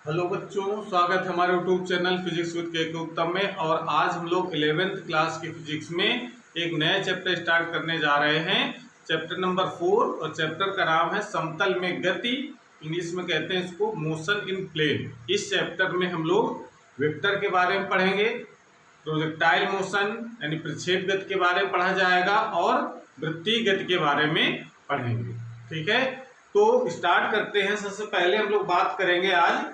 Hello बच्चों, स्वागत है हमारे यूट्यूब चैनल फिजिक्स विद के उत्तम में। और आज हम लोग 11th क्लास की फिजिक्स में एक नया चैप्टर स्टार्ट करने जा रहे हैं। चैप्टर नंबर 4 और चैप्टर का नाम है समतल में गति। इंग्लिश में कहते हैं इसको मोशन इन प्लेन। इस चैप्टर में हम लोग वेक्टर के बारे में पढ़ेंगे, प्रोजेक्टाइल मोशन यानी प्रक्षेप गति के बारे में पढ़ा जाएगा और वृत्तीय गति के बारे में पढ़ेंगे। ठीक है, तो स्टार्ट करते हैं। सबसे पहले हम लोग बात करेंगे आज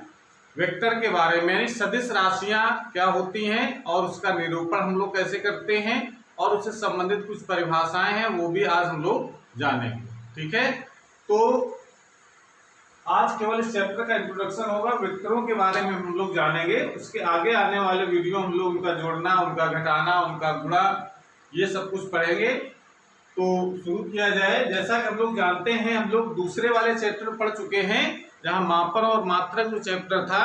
वेक्टर के बारे में, यानी सदिश राशियां क्या होती हैं और उसका निरूपण हम लोग कैसे करते हैं और उससे संबंधित कुछ परिभाषाएं हैं वो भी आज हम लोग जानेंगे। ठीक है, तो आज केवल इस चैप्टर का इंट्रोडक्शन होगा, वेक्टरों के बारे में हम लोग जानेंगे। उसके आगे आने वाले वीडियो हम लोग उनका जोड़ना, उनका घटाना, उनका गुणा, ये सब कुछ पढ़ेंगे। तो शुरू किया जाए। जैसा कि हम लोग जानते हैं, हम लोग दूसरे वाले चैप्टर पढ़ चुके हैं जहाँ मापन और मात्रक जो चैप्टर था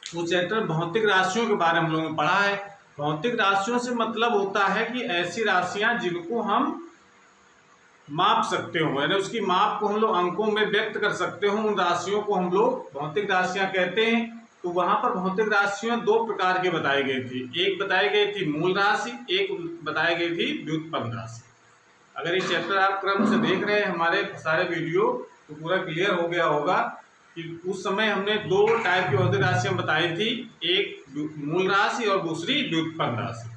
वो चैप्टर भौतिक राशियों के बारे में हम लोगों ने पढ़ा है। भौतिक राशियों से मतलब होता है कि ऐसी राशियां जिनको हम माप सकते हो, यानी उसकी माप को हम लोग अंकों में व्यक्त कर सकते हो, उन राशियों को हम लोग भौतिक राशियां कहते हैं। तो वहां पर भौतिक राशियां दो प्रकार की बताई गई थी। एक बताई गई थी मूल राशि, एक बताई गई थी व्युत्पन्न राशि। अगर ये चैप्टर आप क्रम से देख रहे हैं हमारे सारे वीडियो तो पूरा क्लियर हो गया होगा कि उस समय हमने दो टाइप की भौतिक राशियां बताई थी, एक मूल राशि और दूसरी व्युत्पन्न राशि।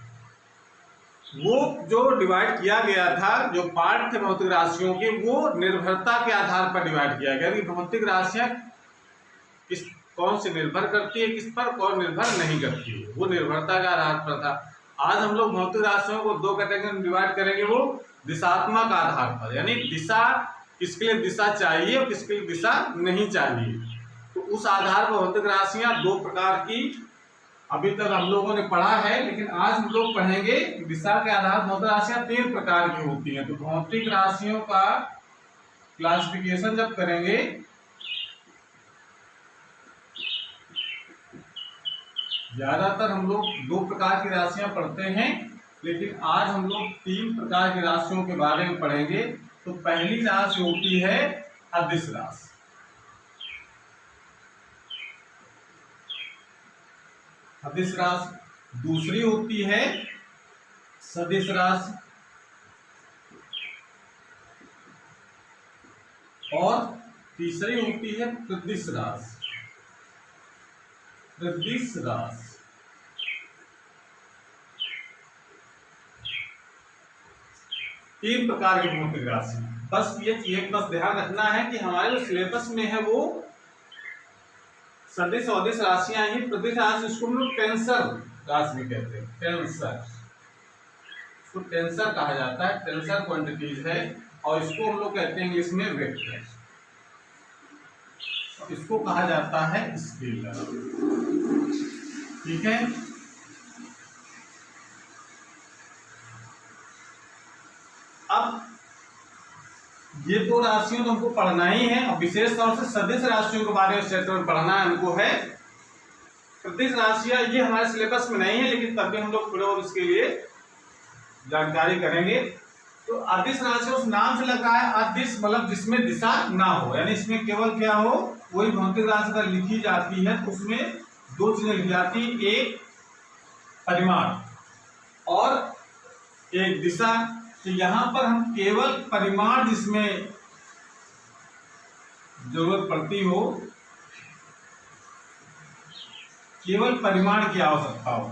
वो जो डिवाइड किया गया था, जो पार्ट थे भौतिक राशियों के, वो निर्भरता के आधार पर डिवाइड किया गया कि भौतिक राशियां किस कौन से निर्भर करती है, किस पर कौन निर्भर नहीं करती है, वो निर्भरता के आधार पर था। आज हम लोग भौतिक राशियों को दो कैटेगरी में डिवाइड करेंगे, वो दिशात्मक आधार पर, यानी दिशा किसके लिए दिशा चाहिए और किसके लिए दिशा नहीं चाहिए। तो उस आधार पर भौतिक राशियां दो प्रकार की अभी तक हम लोगों ने पढ़ा है, लेकिन आज हम लोग पढ़ेंगे दिशा के आधार पर भौतिक राशियां 3 प्रकार की होती हैं। तो भौतिक राशियों का क्लासिफिकेशन जब करेंगे ज्यादातर हम लोग 2 प्रकार की राशियां पढ़ते हैं, लेकिन आज हम लोग 3 प्रकार की राशियों के बारे में पढ़ेंगे। तो पहली राशि होती है अदिश राशि। अदिश राशि। दूसरी होती है सदिश राशि और तीसरी होती है प्रदिश राशि। प्रदिश राशि। तीन प्रकार की भौतिक राशि। बस ये चीज बस ध्यान रखना है कि हमारे जो सिलेबस में है वो सदिश और अदिश राशियां ही। प्रदिश राशि इसको हम लोग टेंसर राशि भी कहते हैं। टेंसर, इसको टेंसर कहा जाता है, टेंसर क्वांटिटीज है। और इसको हम लोग कहते हैं इंग्लिश में वेक्टर। इसको कहा जाता है स्केलर। ठीक है, अब ये दो राशियों तो हमको पढ़ना ही है और विशेष तौर से सदिश राशियों के बारे में चैप्टर में पढ़ना है हमको है। प्रदिश राशियां ये हमारे सिलेबस में नहीं है, लेकिन तब भी हम लोग थोड़ा और इसके लिए जानकारी करेंगे। तो अदिश राशि उस नाम से लगा है, अदिश मतलब जिसमें दिशा ना हो, यानी इसमें केवल क्या हो, वही भौतिक राशि अगर लिखी जाती है तो उसमें 2 चीजें लिखी जाती, एक परिमाण और एक दिशा। तो यहां पर हम केवल परिमाण जिसमें जरूरत पड़ती हो, केवल परिमाण की आवश्यकता हो,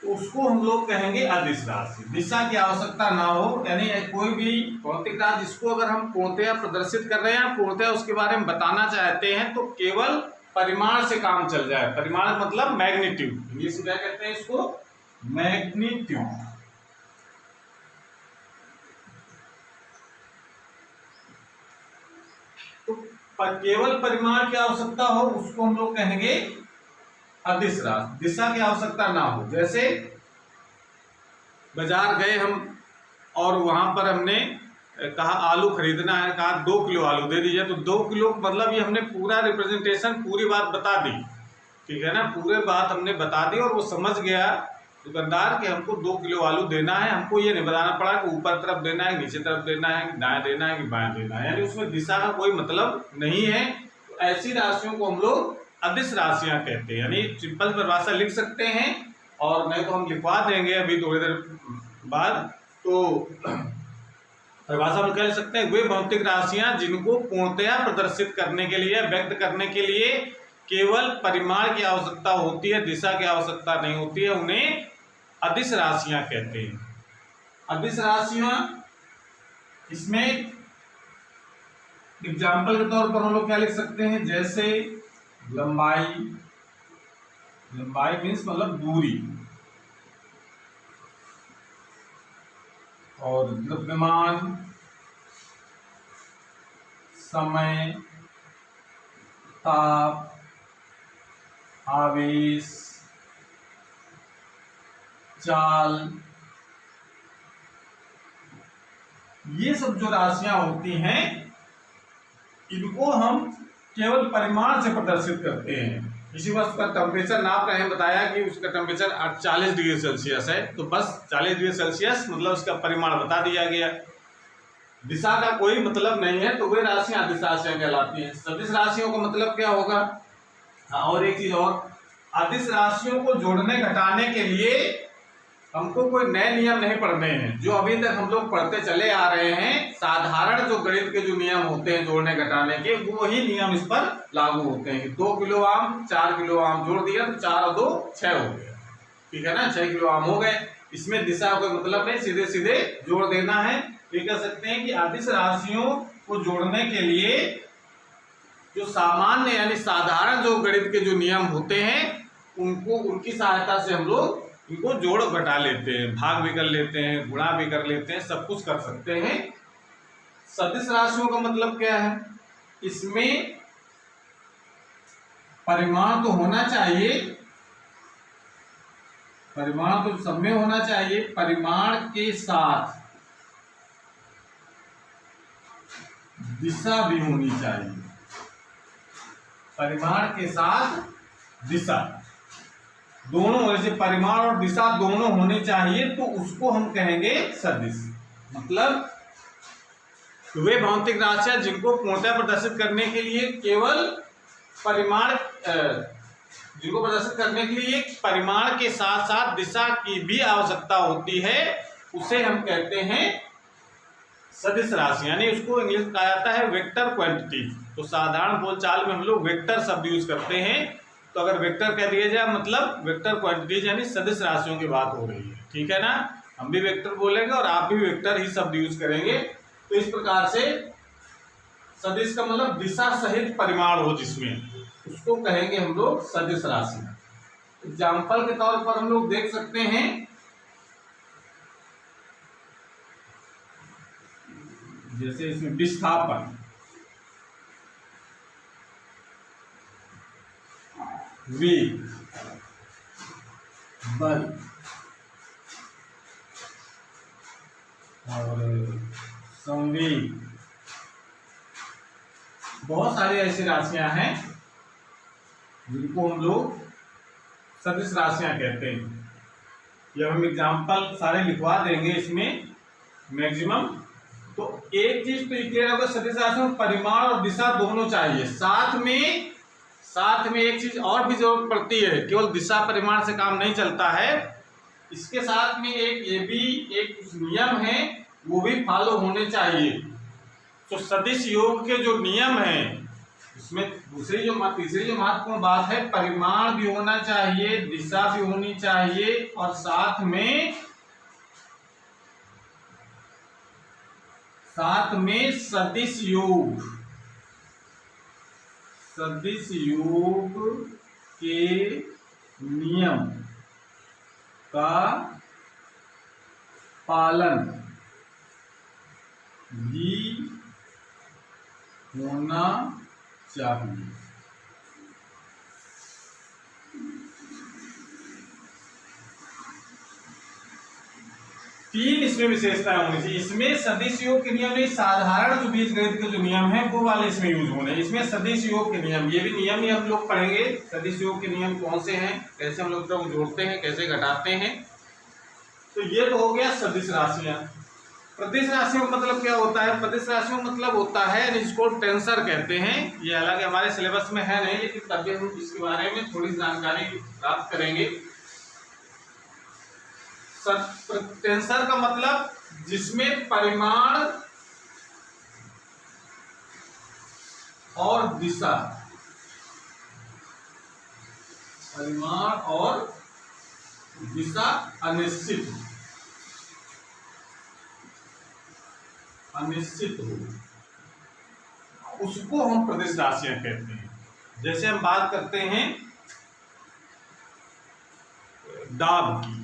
तो उसको हम लोग कहेंगे अदिश राशि। दिशा की आवश्यकता ना हो, यानी कोई भी भौतिक राशि जिसको अगर हम पूर्णतया प्रदर्शित कर रहे हैं, पूर्णतया उसके बारे में बताना चाहते हैं, तो केवल परिमाण से काम चल जाए। परिमाण मतलब मैग्नीट्यूड, इंग्लिश में क्या कहते हैं इसको, मैग्नीट्यूड। केवल परिमाण की आवश्यकता हो उसको हम लोग कहेंगे अदिश राशि। दिशा की आवश्यकता ना हो। जैसे बाजार गए हम और वहां पर हमने कहा आलू खरीदना है, कहा 2 किलो आलू दे दीजिए, तो 2 किलो मतलब ये हमने पूरा रिप्रेजेंटेशन, पूरी बात बता दी। ठीक है ना, पूरे बात हमने बता दी और वो समझ गया दुकानदार कि हमको 2 किलो आलू देना है। हमको ये नहीं बताना पड़ा कि ऊपर तरफ देना है, नीचे तरफ देना है, दाएं देना है कि बाएं देना है, यानी उसमें दिशा का कोई मतलब नहीं है। तो ऐसी राशियों को हम लोग अदिश राशियां कहते हैं। यानी सिंपल परिभाषा लिख सकते हैं और नहीं तो हम लिखवा देंगे अभी थोड़ी देर बाद। तो परिभाषा में कह सकते हैं वे भौतिक राशियां जिनको पूर्णतया प्रदर्शित करने के लिए, व्यक्त करने के लिए केवल परिमाण की आवश्यकता होती है, दिशा की आवश्यकता नहीं होती है, उन्हें अदिश राशियां कहते हैं। अदिश राशियां, इसमें एग्जाम्पल के तौर पर हम लोग क्या लिख सकते हैं, जैसे लंबाई, लंबाई मीन्स मतलब दूरी, और द्रव्यमान, समय, ताप, आवेश, चाल, ये सब जो राशियां होती हैं इनको हम केवल परिमाण से प्रदर्शित करते हैं। इसी वस्तु का टेम्परेचर नाप रहे हैं, बताया कि उसका टेम्परेचर 40 डिग्री सेल्सियस है, तो बस 40 डिग्री सेल्सियस मतलब उसका परिमाण बता दिया गया। दिशा का कोई मतलब नहीं है, तो वे राशियां अदिश राशियां कहलाती हैं। सदिश राशियों का मतलब क्या होगा? और एक चीज और, अदिश राशियों को जोड़ने घटाने के लिए हमको कोई नए नियम नहीं पढ़ने हैं, जो अभी तक हम लोग पढ़ते चले आ रहे हैं। साधारण जो गणित के जो नियम होते हैं जोड़ने घटाने के, वो ही नियम इस पर लागू होते हैं। 2 किलो आम 4 किलो आम जोड़ दिया तो 4 और 2 6 हो गया, ठीक है ना, 6 किलो आम हो गए। इसमें दिशा कोई मतलब नहीं, सीधे सीधे जोड़ देना है। ये कह सकते हैं कि अदिश राशियों को जोड़ने के लिए जो सामान्य यानी साधारण जो गणित के जो नियम होते हैं उनको, उनकी सहायता से हम लोग इनको जोड़ घटा लेते हैं, भाग भी कर लेते हैं, गुणा भी कर लेते हैं, सब कुछ कर सकते हैं। सदिश राशियों का मतलब क्या है? इसमें परिमाण तो होना चाहिए, परिमाण तो सब में होना चाहिए, परिमाण के साथ दिशा भी होनी चाहिए, परिमाण के साथ दिशा दोनों, जैसे परिमाण और दिशा दोनों होने चाहिए, तो उसको हम कहेंगे सदिश। मतलब वे भौतिक राशियां जिनको पूर्णतः प्रदर्शित करने के लिए केवल परिमाण, जिनको प्रदर्शित करने के लिए परिमाण के साथ साथ दिशा की भी आवश्यकता होती है, उसे हम कहते हैं सदिश राशि। यानी उसको इंग्लिश कहा जाता है वेक्टर क्वांटिटी। तो साधारण बोलचाल में हम लोग वेक्टर शब्द यूज करते हैं। तो अगर वेक्टर कह दिया जाए मतलब वेक्टर क्वांटिटीज यानी सदिश राशियों की बात हो रही है, ठीक है ना। हम भी वेक्टर बोलेंगे और आप भी वेक्टर ही शब्द यूज करेंगे। तो इस प्रकार से सदिश का मतलब दिशा सहित परिमाण हो जिसमें, उसको कहेंगे हम लोग सदिश राशि। एग्जाम्पल के तौर पर हम लोग देख सकते हैं, जैसे इसमें विस्थापन, वेग, बल और संवेग, बहुत सारी ऐसी राशियां हैं जिनको हम लोग सदिश राशियां कहते हैं। ये हम एग्जाम्पल सारे लिखवा देंगे इसमें मैक्सिमम। तो एक चीज तो क्लियर होगा, सदिश राशियों में परिमाण और दिशा दोनों चाहिए। साथ में एक चीज और भी जरूरत पड़ती है, केवल दिशा परिमाण से काम नहीं चलता है, इसके साथ में एक ये भी एक नियम है, वो भी फॉलो होने चाहिए। तो सदिश योग के जो नियम हैं, इसमें तीसरी जो महत्वपूर्ण बात है, परिमाण भी होना चाहिए, दिशा भी होनी चाहिए, और साथ में सदिश योग के नियम का पालन भी होना चाहिए। तीन इसमें विशेषताएं होनी चाहिए। इसमें सदिश योग के नियम, साधारण जो बीजगणित के जो नियम है वो वाले इसमें यूज होने। इसमें सदिश योग के नियम, ये भी नियम ही हम लोग पढ़ेंगे। सदिश योग के नियम कौन से हैं, कैसे हम लोग जोड़ते हैं, कैसे घटाते हैं। तो ये तो हो गया सदिश राशियां। प्रदिश राशियों का मतलब क्या होता है? प्रदिश राशियों का मतलब होता है जिसको टेंसर कहते हैं। ये हालांकि हमारे सिलेबस में है नहीं, लेकिन तब भी हम इसके बारे में थोड़ी जानकारी प्राप्त करेंगे। टेंसर का मतलब जिसमें परिमाण और दिशा, परिमाण और दिशा अनिश्चित हो, उसको हम प्रदिश राशियां कहते हैं। जैसे हम बात करते हैं दाब की,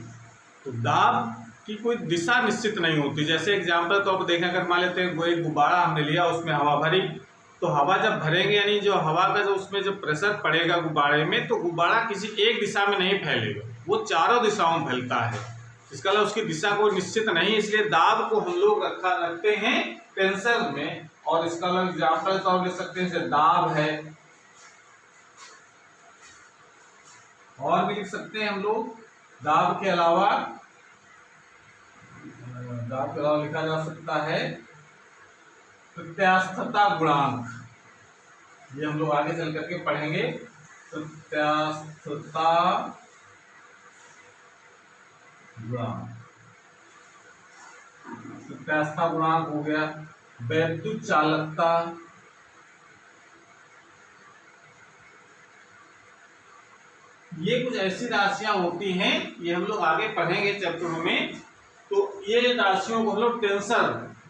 तो दाब की कोई दिशा निश्चित नहीं होती। जैसे एग्जांपल तो आप देखें, अगर मान लेते हैं वो एक गुब्बारा हमने लिया, उसमें हवा भरी, तो हवा जब भरेंगे यानी जो हवा का जो उसमें जो प्रेशर पड़ेगा गुब्बारे में, तो गुब्बारा किसी एक दिशा में नहीं फैलेगा, वो चारों दिशाओं में फैलता है। इसका मतलब उसकी दिशा कोई निश्चित नहीं, इसलिए दाब को हम लोग रखते हैं टेंसर में। और इसका एग्जाम्पल तो आप ले सकते हैं, जैसे दाब है, और भी लिख सकते हैं हम लोग। दाब के अलावा लिखा जा सकता है प्रत्यास्थता गुणांक, ये हम लोग आगे चल करके पढ़ेंगे। प्रत्यास्थता गुणांक, प्रत्यास्थता गुणांक हो गया। वैद्युत चालकता, ये कुछ ऐसी राशियां होती हैं, ये हम लोग आगे पढ़ेंगे चैप्टरों में। तो ये राशियों को हम लोग टेंसर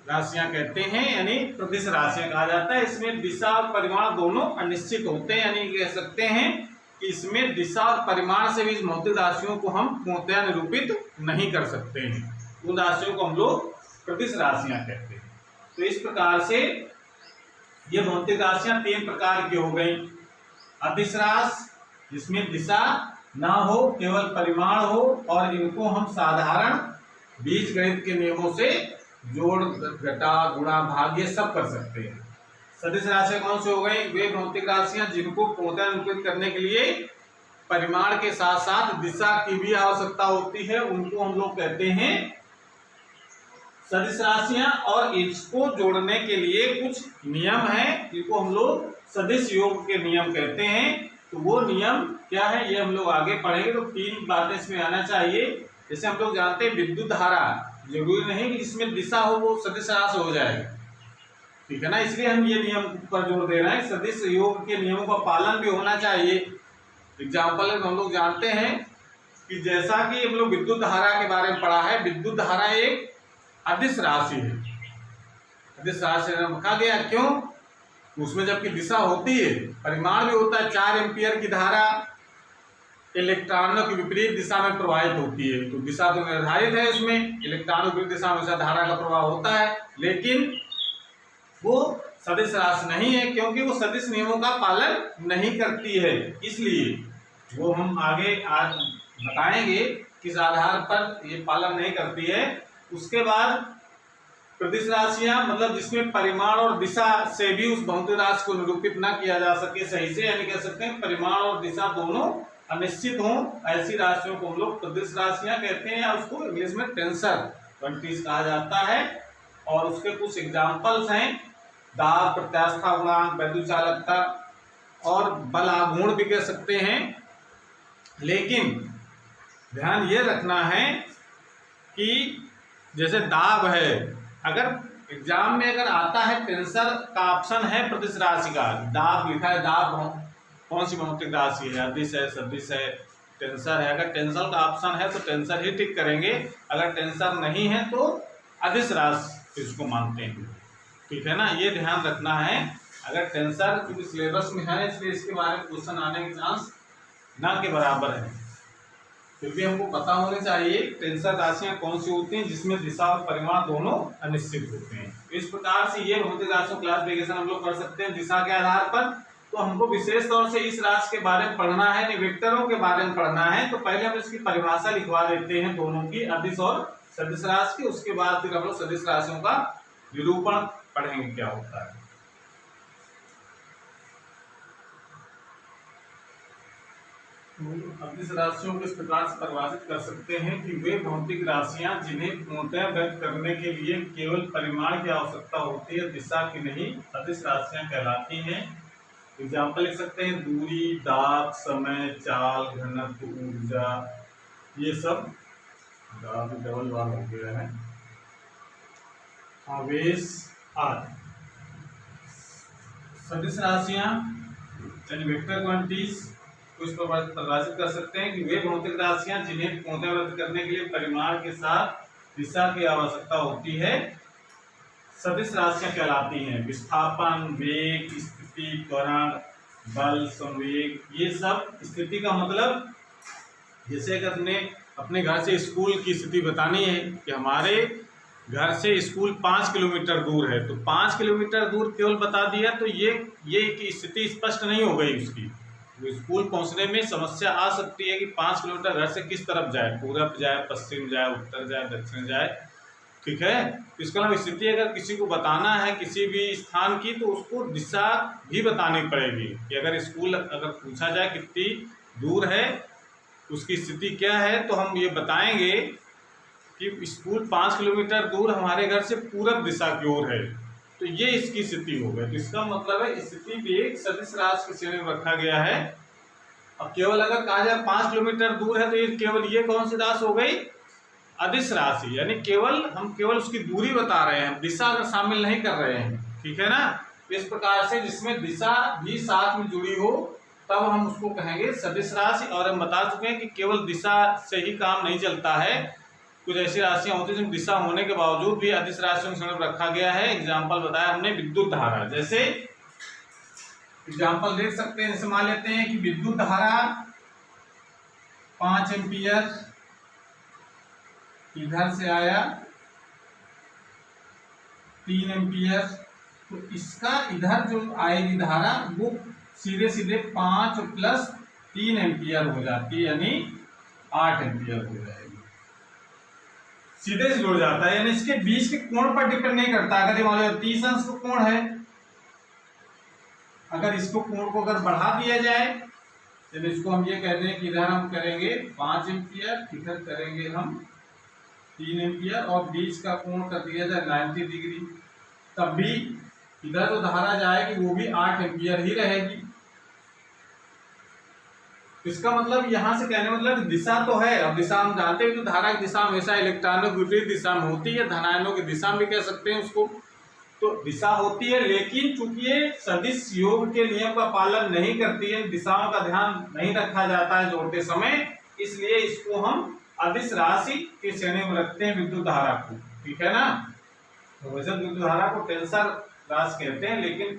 राशियां कहते हैं, यानी प्रदिश राशियां कहा जाता है। इसमें दिशा और परिमाण दोनों अनिश्चित होते हैं, यानी कह सकते हैं कि इसमें दिशा और परिमाण से भी इस भौतिक राशियों को हम पूर्णतया निरूपित नहीं कर सकते हैं। उन राशियों को हम लोग प्रदिश राशियां कहते हैं। तो इस प्रकार से ये भौतिक राशियां 3 प्रकार की हो गई। अदिश राशि, जिसमें दिशा ना हो, केवल परिमाण हो, और इनको हम साधारण बीजगणित के नियमों से जोड़, घटा, गुणा, भाग ये सब कर सकते हैं। सदिश राशियां कौन सी हो गई? वे भौतिक राशियां जिनको पूर्णतः निरूपित करने के लिए परिमाण के साथ साथ दिशा की भी आवश्यकता होती है, उनको हम लोग कहते हैं सदिश राशियां। और इसको जोड़ने के लिए कुछ नियम है, जिनको हम लोग सदिश योग के नियम कहते हैं। तो वो नियम क्या है, ये हम लोग आगे पढ़ेंगे। तो 3 बातें इसमें आना चाहिए। जैसे हम लोग जानते हैं विद्युत धारा, जरूरी नहीं कि जिसमें दिशा हो वो सदिश राशि हो जाएगा, ठीक है ना। इसलिए हम ये नियम पर जोर दे रहे हैं, सदिश योग के नियमों का पालन भी होना चाहिए। एग्जाम्पल हम लोग जानते हैं कि जैसा कि हम लोग विद्युत धारा के बारे में पढ़ा है, विद्युत धारा एक अदिश राशि है। अदिश राशि रखा गया, क्यों? उसमें जबकि दिशा होती है, परिमाण भी होता है। 4 एम्पियर की धारा इलेक्ट्रॉनों की विपरीत दिशा में प्रवाहित होती है, तो दिशा तो निर्धारित है उसमें, इलेक्ट्रॉनों की दिशा में धारा का प्रवाह होता है, लेकिन वो सदिश राशि नहीं है, क्योंकि वो सदिश नियमों का पालन नहीं करती है। इसलिए वो हम आगे आज बताएंगे किस आधार पर ये पालन नहीं करती है। उसके बाद प्रदिश राशियां, मतलब जिसमें परिमाण और दिशा से भी उस भौतिक राशि को निरूपित न किया जा सके सही से, यानी कह सकते हैं परिमाण और दिशा दोनों अनिश्चित हों, ऐसी राशियों को हम लोग प्रदिश राशियां कहते हैं, या उसको इंग्लिश में टेंसर क्वांटिटीज कहा जाता है। और उसके कुछ एग्जाम्पल्स हैं, दाब, प्रत्यास्था गुणांक, वैद्युत चालकता और बल आघूर्ण भी कह सकते हैं। लेकिन ध्यान ये रखना है कि जैसे दाब है, अगर एग्जाम में अगर आता है टेंसर का ऑप्शन है प्रदिश राशि का, दाब लिखा है, दाब कौन सी भौतिक राशि है, अदिश है, सदिश है, टेंसर है। अगर टेंसर का ऑप्शन है तो टेंसर ही टिक करेंगे, अगर टेंसर नहीं है तो अदिश राशि इसको मानते हैं, ठीक है ना। ये ध्यान रखना है। अगर टेंसर क्योंकि सिलेबस में है, इसलिए इसके बारे में क्वेश्चन आने के चांस ना के बराबर है, फिर भी हमको पता होने चाहिए टेंसर राशियां कौन सी होती हैं जिसमें दिशा और परिमाण दोनों अनिश्चित होते हैं। इस प्रकार से ये भौतिक राशियों क्लासिफिकेशन हम लोग कर सकते हैं दिशा के आधार पर। तो हमको विशेष तौर से इस राशि के बारे में पढ़ना है, वेक्टरों के बारे में पढ़ना है, तो पहले हम इसकी परिभाषा लिखवा देते हैं दोनों की, अदिश और सदिश राशि की। उसके बाद फिर हम लोग सदिश राशियों का निरूपण पढ़ेंगे क्या होता है। अदिश राशियों को इस प्रकार से परिभाषित कर सकते हैं कि वे भौतिक राशियां जिन्हें पूर्णतः व्यक्त करने के लिए केवल परिमाण की आवश्यकता होती है, दिशा की नहीं, अदिश राशियां कहलाती हैं। एग्जाम्पल लिख सकते हैं दूरी, दाब, समय, चाल, घनत्व, ऊर्जा, ये सब डबल बार हो गया है, आवेश आदि। सदिश राशियां यानी वेक्टर क्वांटिटीज को इस पर परिभाषित कर सकते हैं कि वे भौतिक राशियां जिन्हें पूर्णतः व्यक्त करने के लिए परिमाण के साथ दिशा की आवश्यकता होती है, सदिश राशियां कहलाती हैं। विस्थापन, वेग, स्थिति, त्वरण, बल, संवेग, ये सब स्थिति का मतलब जैसे अगर अपने घर से स्कूल की स्थिति बतानी है कि हमारे घर से स्कूल 5 किलोमीटर दूर है, तो 5 किलोमीटर दूर केवल बता दिया तो ये स्थिति स्पष्ट नहीं हो गई उसकी। स्कूल पहुंचने में समस्या आ सकती है कि 5 किलोमीटर घर से किस तरफ जाए, पूरब जाए, पश्चिम जाए, उत्तर जाए, दक्षिण जाए, ठीक है। तो इसका मतलब स्थिति अगर किसी को बताना है किसी भी स्थान की, तो उसको दिशा भी बतानी पड़ेगी कि अगर स्कूल अगर पूछा जाए कितनी दूर है, उसकी स्थिति क्या है, तो हम ये बताएंगे कि स्कूल 5 किलोमीटर दूर हमारे घर से पूरब दिशा की ओर है, तो ये इसकी स्थिति हो गई। तो इसका मतलब है स्थिति भी एक सदिश राशि की श्रेणी में रखा गया है। अब केवल अगर कहा जाए 5 किलोमीटर दूर है, तो ये केवल ये कौन सी राशि हो गई, अदिश राशि, यानी हम केवल उसकी दूरी बता रहे हैं, दिशा अगर शामिल नहीं कर रहे हैं, ठीक है ना। तो इस प्रकार से जिसमें दिशा भी साथ में जुड़ी हो तब हम उसको कहेंगे सदिश राशि। और हम बता चुके हैं कि केवल दिशा से ही काम नहीं चलता है, कुछ ऐसी राशियां होती हैं जिनमें दिशा होने के बावजूद भी अदिश राशियों की श्रेणी में रखा गया है। एग्जाम्पल बताया हमने विद्युत धारा, जैसे एग्जाम्पल देख सकते हैं, जैसे मान लेते हैं कि विद्युत धारा 5 एम्पियर इधर से आया 3 एम्पियर, तो इसका इधर जो आएगी धारा वो सीधे सीधे 5 प्लस 3 एम्पियर हो जाती है, यानी 8 एम्पियर हो जाएगी, सीधे से जुड़ जाता है। यानी इसके बीच के कोण पर डिपेंड नहीं करता। अगर ये मान लो 30 अंश का कोण है, अगर इसको कोण को अगर बढ़ा दिया जाए, तो इसको हम ये कहते हैं कि इधर हम करेंगे 5 एम्पियर, इधर करेंगे हम 3 एम्पियर और बीच का कोण कर दिया जाए 90 डिग्री, तब भी इधर जो धारा जाएगी वो भी 8 एम्पियर ही रहेगी। इसका मतलब यहाँ से कहने मतलब दिशा तो है। अब दिशा हम जानते हैं कि धारा की दिशा हमेशा इलेक्ट्रॉनों की विपरीत दिशा में होती है, धनायनों की दिशा में भी कह सकते हैं उसको, तो दिशा होती है। लेकिन चूंकि ये सदिश योग के नियम का पालन नहीं करती है, दिशाओं का ध्यान नहीं रखा जाता है जोड़ते समय, इसलिए इसको हम अदिश राशि की श्रेणी में रखते हैं विद्युत धारा को, ठीक है ना। तो वैसे विद्युत धारा को टेंसर राशि कहते हैं, लेकिन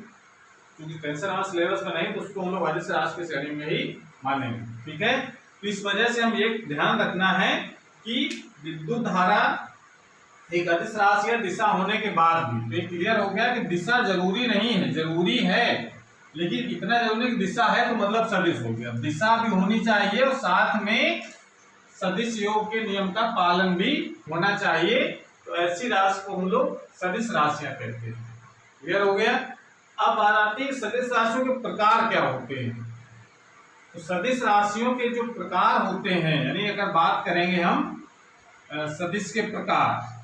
क्योंकि टेंसर राशि सिलेबस में नहीं, तो उसको हम लोग अदिश राशि की श्रेणी में ही मानेंगे, ठीक है। तो इस वजह से हम ये ध्यान रखना है कि विद्युत धारा एक अदिश राशि है दिशा होने के बाद भी। तो क्लियर हो गया कि दिशा जरूरी नहीं है, जरूरी है लेकिन इतना जरूरी कि दिशा है तो मतलब सदिश हो गया। दिशा भी होनी चाहिए और साथ में सदिश योग के नियम का पालन भी होना चाहिए, तो ऐसी राशि को हम लोग सदिश राशियां कहते हैं। क्लियर हो गया। अब बात आती है सदिश राशियों के प्रकार क्या होते हैं। तो सदिश राशियों के जो प्रकार होते हैं, यानी अगर बात करेंगे हम सदिश के प्रकार,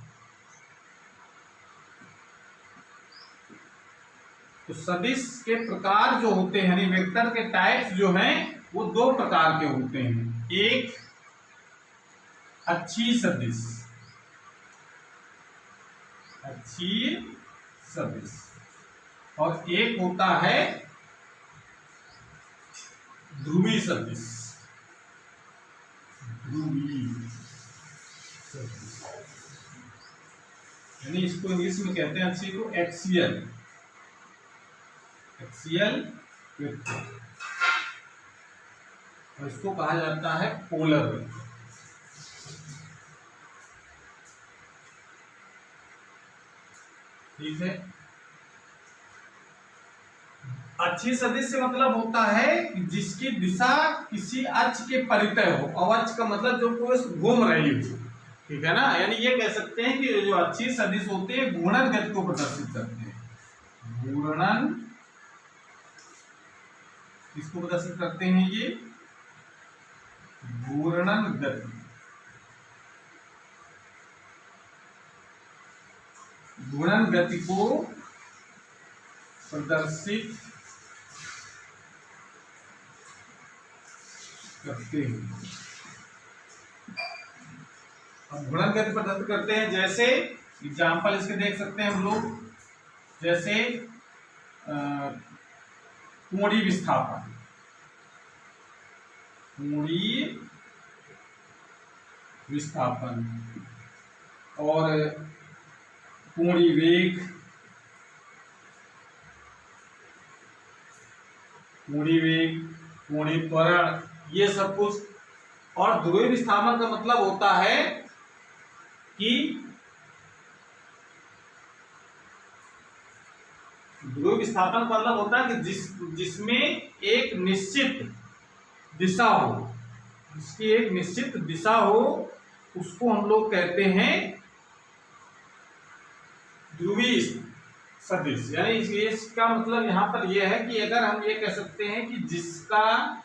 तो सदिश के प्रकार जो होते हैं यानी वेक्टर के टाइप्स जो हैं वो 2 प्रकार के होते हैं। एक अच्छी सदिश, अच्छी सदिश, और एक होता है ध्रुवीय सदिश, ध्रुवीय सदिश, यानी इसको इंग्लिश में कहते हैं अच्छी को एक्सियल, एक्सियल वेक्टर, और इसको कहा जाता है पोलर वेक्टर, ठीक है। अच्छी सदिश से मतलब होता है जिसकी दिशा किसी अक्ष के परितः हो, अवक्ष का मतलब जो कोई घूम रही हो, ठीक है ना। यानी ये कह सकते हैं कि जो अच्छी सदिश होते हैं घूर्णन गति को प्रदर्शित करते हैं, घूर्णन इसको प्रदर्शित करते हैं ये घूर्णन गति, घूर्णन गति को प्रदर्शित करते हैं। अब घूर्णन गति प्रदर्शित करते हैं, जैसे एग्जाम्पल इसके देख सकते हैं हम लोग, जैसे कोणीय विस्थापन, कोणीय विस्थापन और कोणीय वेग, कोणीय वेग, कोणीय त्वरण, ये सब कुछ। और ध्रुवीय विस्थापन का मतलब होता है कि ध्रुवीय विस्थापन का मतलब होता है कि जिसमें एक निश्चित दिशा हो, जिसकी एक निश्चित दिशा हो, उसको हम लोग कहते हैं ध्रुवीय सदिश। यानी इसका मतलब यहाँ पर यह है कि अगर हम ये कह सकते हैं कि जिसका,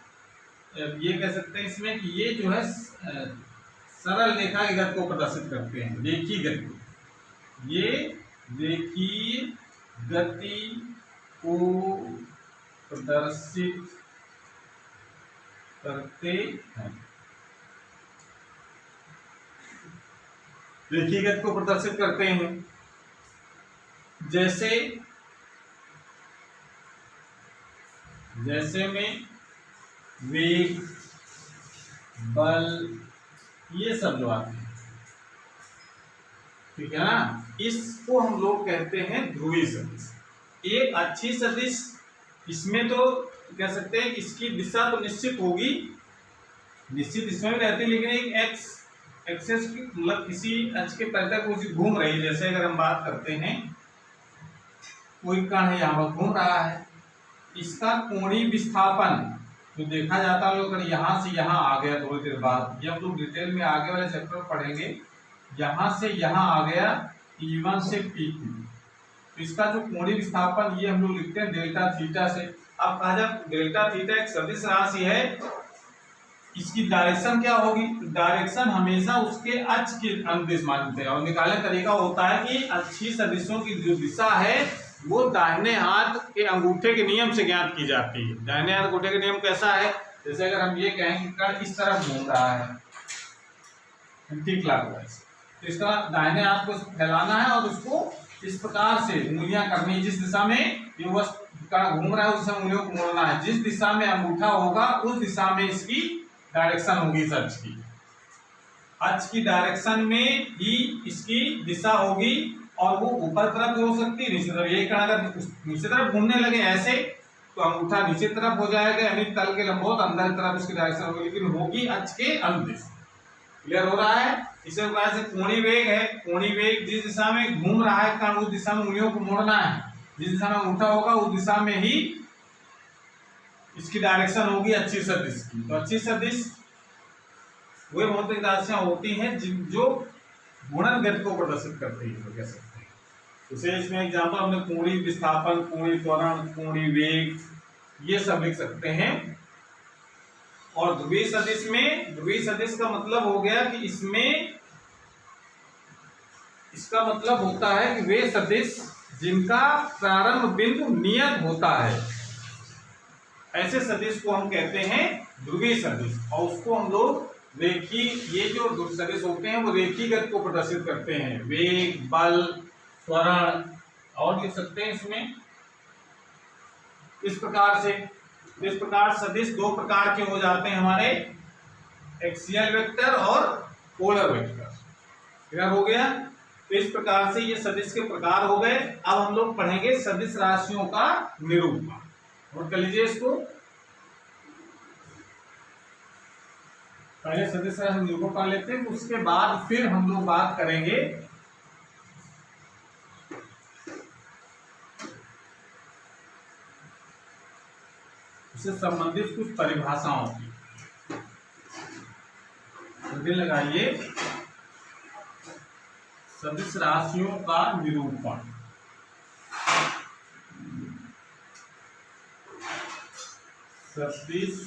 ये कह सकते हैं इसमें कि ये जो है सरल रेखा की गति को प्रदर्शित करते हैं, रेखीय गति, ये रेखीय गति को प्रदर्शित करते हैं, रेखीय गति को प्रदर्शित करते हैं। जैसे में वेग, बल, ये सब जो आते हैं, ठीक है ना, इसको हम लोग कहते हैं ध्रुवीय सदिश। एक अच्छी सदिश, इसमें तो कह सकते हैं इसकी दिशा तो निश्चित होगी, निश्चित इसमें भी रहती है, लेकिन एक एक्सेस की मतलब किसी अक्ष के परिधि को घूम रही है। जैसे अगर हम बात करते हैं, कोई कण है यहाँ पर घूम रहा है, इसका कोणीय विस्थापन जो देखा जाता है, अगर यहाँ से यहाँ आ गया थोड़ी देर बाद, जब हम लोग डिटेल में आगे वाले चैप्टर में पढ़ेंगे, यहाँ से यहाँ आ गया P1 से P2, तो इसका जो कोणीय विस्थापन ये हम लोग लिखते हैं डेल्टा थीटा से। अब कहा जाए डेल्टा थीटा एक सदिश राशि है, इसकी डायरेक्शन क्या होगी? डायरेक्शन हमेशा उसके अक्ष के अनुदिश मानते हैं, और निकालने का तरीका होता है कि अच्छी सदिशों की जो दिशा है वो दाहिने हाथ के अंगूठे के नियम से ज्ञात की जाती है। दाहिने हाथ अंगूठे का नियम कैसा है? जैसे अगर हम ये कहें कि कण इस तरफ घूम रहा है एंटी क्लॉकवाइज, तो इसका दाहिने हाथ को फैलाना है और उसको इस प्रकार से उंगलियां करनी है, जिस दिशा में ये कण घूम रहा है उस दिशा में उंगलियों को मोड़ना है, जिस दिशा में अंगूठा होगा उस दिशा में इसकी डायरेक्शन होगी। इस अक्ष की, अक्ष की डायरेक्शन में ही इसकी दिशा होगी, और वो ऊपर तरफ हो सकती है, नीचे तरफ। ये कण अगर नीचे तरफ घूमने लगे ऐसे, तो अंगूठा नीचे तरफ हो जाएगा, यानी तल के लंबवत अंदर तरफ इसकी डायरेक्शन होगी, लेकिन होगी अक्ष के अनुदिश। क्लियर हो रहा है? इसे प्रकार से कोणीय वेग है, कोणीय वेग जिस दिशा में घूम रहा है कण उस दिशा में उंगलियों को मोड़ना है, जिस दिशा में अंगूठा होगा उस दिशा में ही इसकी डायरेक्शन होगी अच्छी सदिश की। तो अच्छी सदिश वे भौतिक राशियां होती हैं जो घूर्णन गति को प्रदर्शित करती है, कह सकते हैं। जैसे इसमें एग्जांपल हमने कोणीय विस्थापन, कोणीय त्वरण, कोणीय वेग, ये सब लिख सकते हैं। और ध्रुवीय सदिश में, ध्रुवीय सदिश का मतलब हो गया कि इसमें इसका मतलब होता है कि वे सदिश जिनका प्रारंभ बिंदु नियत होता है, ऐसे सदिश को हम कहते हैं ध्रुवीय सदिश। और उसको हम लोग रेखीय, ये जो सदिश होते हैं वो रेखीय गति को प्रदर्शित करते हैं, वेग, बल, त्वरण, और लिख सकते हैं इसमें इस प्रकार से। इस प्रकार सदिश दो प्रकार के हो जाते हैं हमारे, एक्सियल वेक्टर और पोलर वेक्टर। क्लियर हो गया? तो इस प्रकार से ये सदिश के प्रकार हो गए। अब हम लोग पढ़ेंगे सदिश राशियों का निरूपण। नोट कर लीजिए इसको। पहले सदिश राशि निरूपण पढ़ लेते हैं, उसके बाद फिर हम लोग बात करेंगे उससे संबंधित कुछ परिभाषाओं की। लगाइए सदिश राशियों का निरूपण। सदिश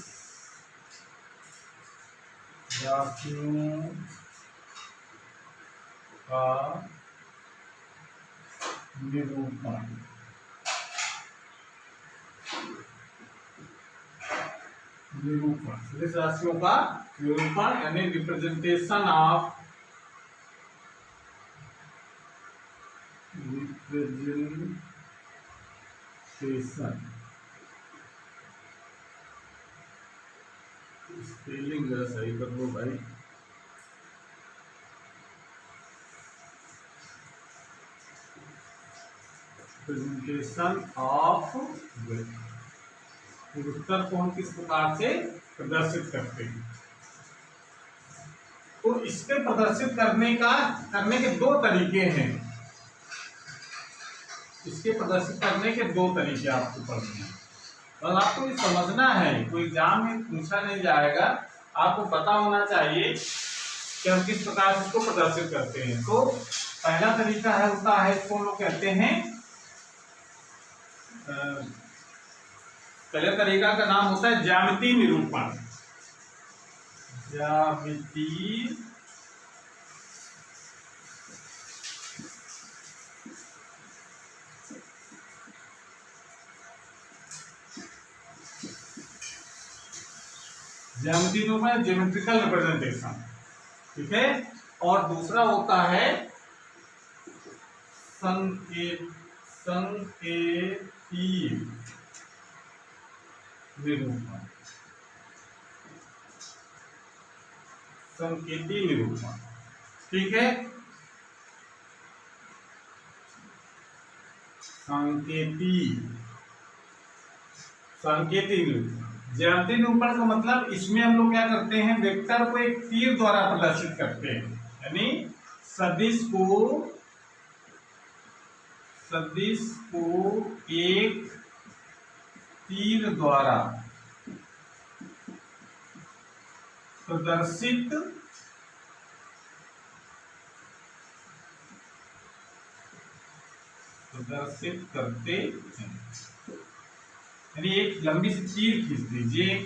राशियों का निरूपण। सदिश राशियों का निरूपण यानी रिप्रेजेंटेशन ऑफ स्पेलिंग जरा सही कर लो भाई। रिप्रेजेंटेशन ऑफ वेक्टर को हम किस प्रकार से प्रदर्शित करते हैं। तो इसके प्रदर्शित करने के दो तरीके हैं। इसके प्रदर्शित करने के दो तरीके आपको पढ़ने हैं और आपको ये समझना है, कोई एग्जाम में पूछा नहीं जाएगा, आपको पता होना चाहिए कि हम किस प्रकार से इसको प्रदर्शित करते हैं। तो पहला तरीका होता है, इसको हम लोग कहते हैं, पहले तरीका का नाम होता है ज्यामितीय निरूपण। ज्यामितीय निरूपण, ज्योमेट्रिकल रिप्रेजेंटेशन, ठीक है। और दूसरा होता है संकेतीय निरूपण। संकेतीय निरूपण, ठीक है। संकेतीय निरूपण, ज्यामितीय निरूपण का मतलब इसमें हम लोग क्या करते हैं, वेक्टर को एक तीर द्वारा प्रदर्शित करते हैं, यानी सदिश को एक तीर द्वारा प्रदर्शित करते हैं। यानी एक लंबी सी तीर खींच दीजिए।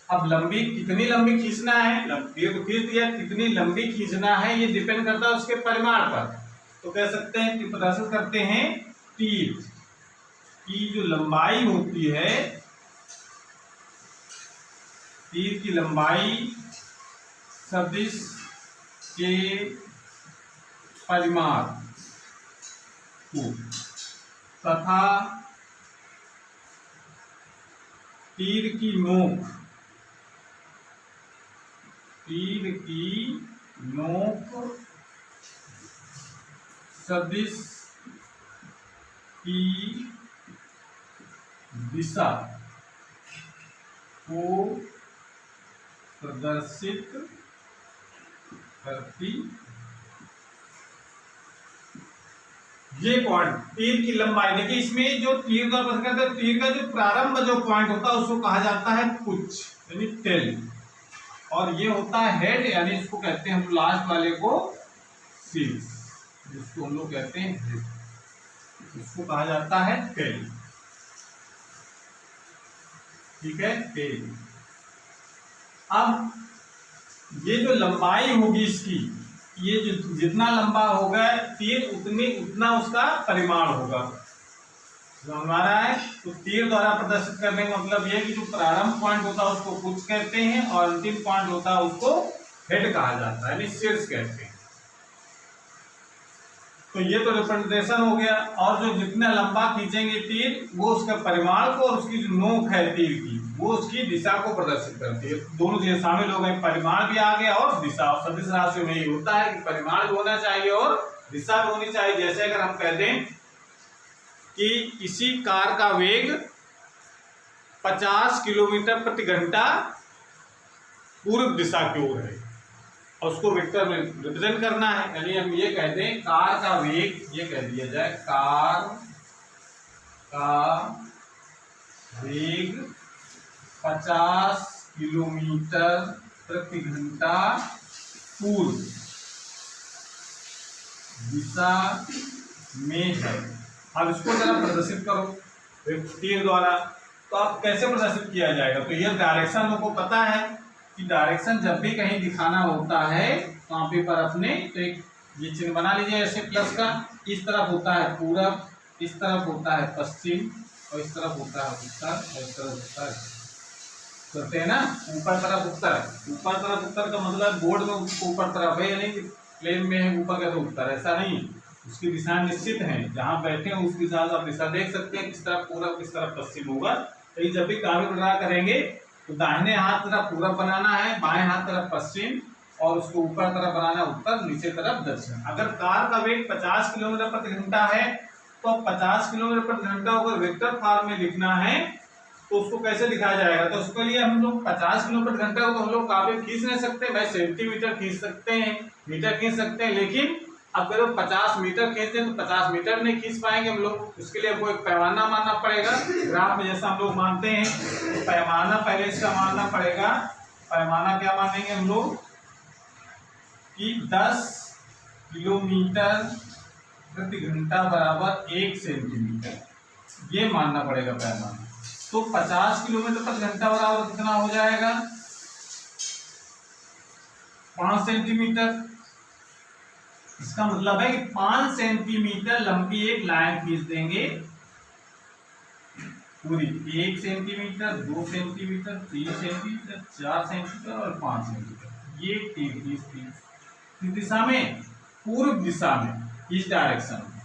अब कितनी लंबी खींचना है, तीर को खींच दिया, कितनी लंबी खींचना है ये डिपेंड करता है उसके परिमाण पर। तो कह सकते हैं कि प्रदर्शित करते हैं तीर की जो लंबाई होती है, तीर की लंबाई सदिश के परिमाण को तथा तीर की नोक सदिश की दिशा को प्रदर्शित करती। ये पॉइंट तीर की लंबाई, देखिए इसमें जो तीर का प्रदर्शित करते हैं, तीर का जो प्रारंभ जो पॉइंट होता है उसको कहा जाता है पुच्छ यानी टेल, और ये होता है हेड, यानी इसको कहते हैं हम लास्ट वाले को शीर्ष, जिसको हम लोग कहते हैं हेड, इसको कहा जाता है टेल, ठीक है, टेल। अब ये जो लंबाई होगी इसकी, ये जितना लंबा होगा तीर उतना उसका परिमाण होगा, हमारा है। तो तीर द्वारा प्रदर्शित करने का मतलब ये कि जो प्रारंभ पॉइंट होता है उसको पुच्छ कहते हैं और अंतिम पॉइंट होता है उसको हेड कहा जाता है, यानी शीर्ष कहते हैं। तो ये तो रिप्रेजेंटेशन हो गया। और जो जितना लंबा खींचेंगे तीर वो उसका परिमाण को, और उसकी जो नोक है तीर की वो उसकी दिशा को प्रदर्शित करती है। दोनों चीजें शामिल हो गई, परिमाण भी आ गया और दिशा। और सदिश राशियों में ये होता है कि परिमाण भी होना चाहिए और दिशा भी होनी चाहिए। जैसे अगर हम कह दें कि किसी कार का वेग 50 किलोमीटर प्रति घंटा पूर्व दिशा की ओर है और उसको वेक्टर में रिप्रेजेंट करना है, यानी हम ये कह दें कार का वेग, ये कह दिया जाए कार का वेग 50 किलोमीटर प्रति घंटा पूर्व दिशा में है। अब इसको जरा प्रदर्शित करो तीर द्वारा, तो आप कैसे प्रदर्शित किया जाएगा। तो ये डायरेक्शन लोगों को पता है कि डायरेक्शन जब भी कहीं दिखाना होता है वहां पे पर अपने तो एक ये चिन्ह बना लीजिए ऐसे प्लस का। इस तरफ होता है पूरब, इस तरफ होता है पश्चिम और इस तरफ होता है उत्तर और इस तरफ उत्तर करते हैं ना। ऊपर तरफ उत्तर, ऊपर तरफ उत्तर का मतलब बोर्ड में ऊपर तरफ है, यानी कि प्लेन में है ऊपर का तो उत्तर, ऐसा नहीं। उसकी दिशा निश्चित है, जहाँ बैठे हैं उसके साथ आप दिशा देख सकते हैं, किस तरफ पूरब किस तरफ पश्चिम होगा। तो जब भी काव्य ड्रा करेंगे तो दाहिने हाथ तरफ पूरब बनाना है, बाएं हाथ तरफ पश्चिम और उसको ऊपर तरफ बनाना है उत्तर, नीचे तरफ दक्षिण। अगर कार का वेग 50 किलोमीटर प्रति घंटा है तो 50 किलोमीटर प्रति घंटा को वेक्टर फॉर्म में लिखना है तो उसको कैसे लिखा जाएगा। तो उसके लिए हम लोग 50 किलोमीटर प्रति घंटा को तो हम लोग काव्य खींच नहीं सकते, भाई सेंटीमीटर खींच सकते हैं, मीटर खींच सकते हैं, लेकिन अगर 50 मीटर खींचते हैं तो 50 मीटर नहीं खींच पाएंगे हम लोग। उसके लिए हमको एक पैमाना मानना पड़ेगा। ग्राफ में जैसा हम लोग मानते हैं तो पैमाना पहले इसका मानना पड़ेगा। पैमाना क्या मानेंगे हम लोग कि 10 किलोमीटर प्रति घंटा बराबर 1 सेंटीमीटर, ये मानना पड़ेगा पैमाना। तो 50 किलोमीटर प्रति घंटा बराबर कितना हो जाएगा 5 सेंटीमीटर। इसका मतलब है कि 5 सेंटीमीटर लंबी एक लाइन खींच देंगे पूरी, 1 सेंटीमीटर, 2 सेंटीमीटर, 3 सेंटीमीटर, 4 सेंटीमीटर और 5 सेंटीमीटर, ये किस दिशा में, पूर्व दिशा में, इस डायरेक्शन में।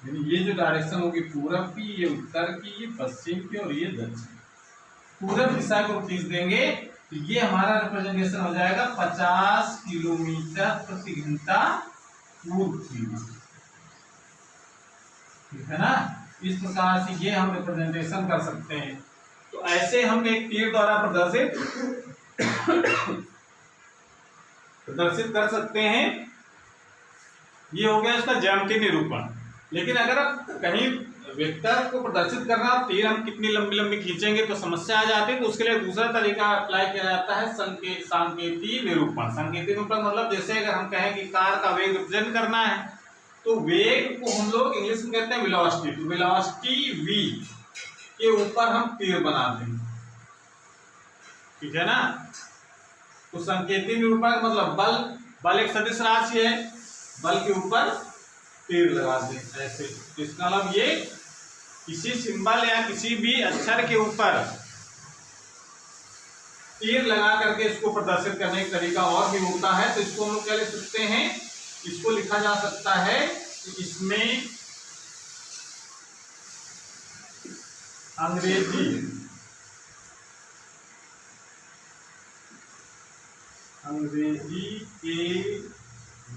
यानी ये जो डायरेक्शन होगी पूरब की, ये उत्तर की, ये पश्चिम की और ये दक्षिण, पूरब दिशा को खींच देंगे तो ये हमारा रिप्रेजेंटेशन हो जाएगा 50 किलोमीटर प्रति घंटा पूर्व की, ठीक है ना। इस प्रकार से ये हम रिप्रेजेंटेशन कर सकते हैं। तो ऐसे हम एक तीर द्वारा प्रदर्शित कर सकते हैं। ये हो गया इसका ज्यामितीय निरूपण। लेकिन अगर आप कहीं वेक्टर को प्रदर्शित करना हो, तीर हम कितनी लंबी लंबी खींचेंगे तो समस्या आ जाती है। तो उसके लिए दूसरा तरीका अप्लाई किया जाता है सांकेतिक निरूपण। सांकेतिक निरूपण मतलब जैसे अगर हम कहें कि कार का वेग रिप्रेजेंट करना है तो वेग को हम लोग इंग्लिश में कहते हैं वेलोसिटी। तो वेलोसिटी v के ऊपर हम तीर बनाते हैं, ठीक है ना। तो सांकेतिक निरूपण का मतलब बल एक सदिश राशि है, बल के ऊपर तीर लगा दें ऐसे। तो इसका मतलब ये किसी सिंबल या किसी भी अक्षर के ऊपर तीर लगा करके इसको प्रदर्शित करने का तरीका और भी होता है। तो इसको हम लोग क्या लिख सकते हैं, इसको लिखा जा सकता है कि इसमें अंग्रेजी के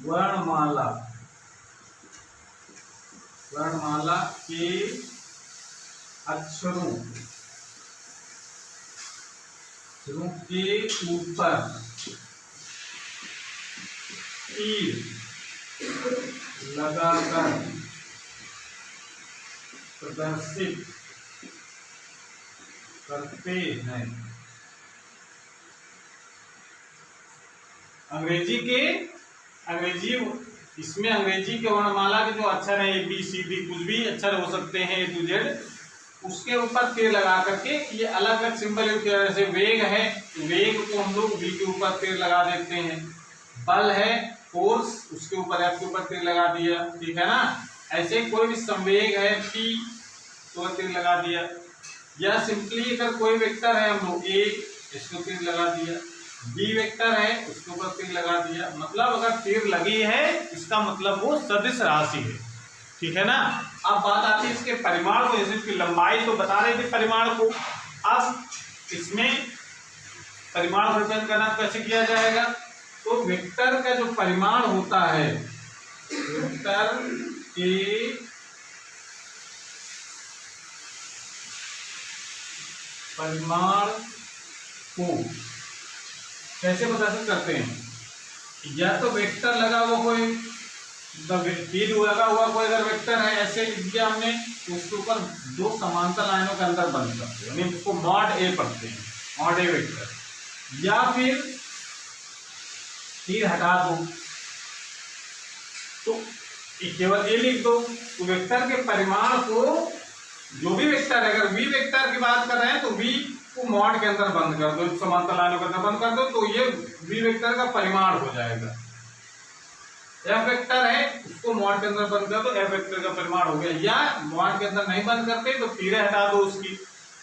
वर्णमाला के अक्षरों के ऊपर तीर लगाकर प्रदर्शित करते हैं। इसमें अंग्रेजी के वर्णमाला के जो अक्षर हैं ABCD कुछ भी अक्षर हो सकते हैं A to Z, उसके ऊपर तीर लगा करके ये अलग अलग सिंबल यूज किया। जैसे वेग है, वेग को हम लोग V के ऊपर तीर लगा देते हैं। बल है फोर्स, उसके ऊपर F के ऊपर तीर लगा दिया, ठीक है ना। ऐसे कोई भी संवेग है P तो तीर लगा दिया। या सिंपली अगर कोई वेक्टर है हम लोग A, इसको तीर लगा दिया। B वेक्टर है, उसके ऊपर तीर लगा दिया। मतलब अगर तीर लगी है इसका मतलब वो सदिश राशि है, ठीक है ना। अब बात आती है इसके परिमाण को। जैसे इसकी लंबाई तो बता रहे थे परिमाण को, अब इसमें परिमाण वर्णन करना कैसे किया जाएगा। तो वेक्टर का जो परिमाण होता है, वेक्टर के परिमाण को कैसे प्रदर्शित करते हैं। या तो वेक्टर लगा हुआ कोई तीर लगा हुआ कोई अगर वेक्टर है, ऐसे लिख दिया हमने, तो उसके ऊपर दो समांतर लाइनों के अंदर बन सकते हैं, यानी उसको मॉड ए पढ़ते हैं, मॉड ए वेक्टर। या फिर तीर हटा दो तो केवल ए लिख दो। तो वेक्टर के परिमाण को, जो भी वेक्टर है, अगर वी वेक्टर की बात कर रहे हैं तो वी को मॉड के अंदर बंद कर दो, समांतर लाइनों के अंदर बंद कर दो, तो ये बी वेक्टर का परिमाण हो जाएगा। एफ वेक्टर है, उसको मॉड के अंदर बंद कर दो, एफ वेक्टर का परिमाण हो गया। या मॉड के अंदर नहीं बंद करते तो तीरे हटा दो उसकी,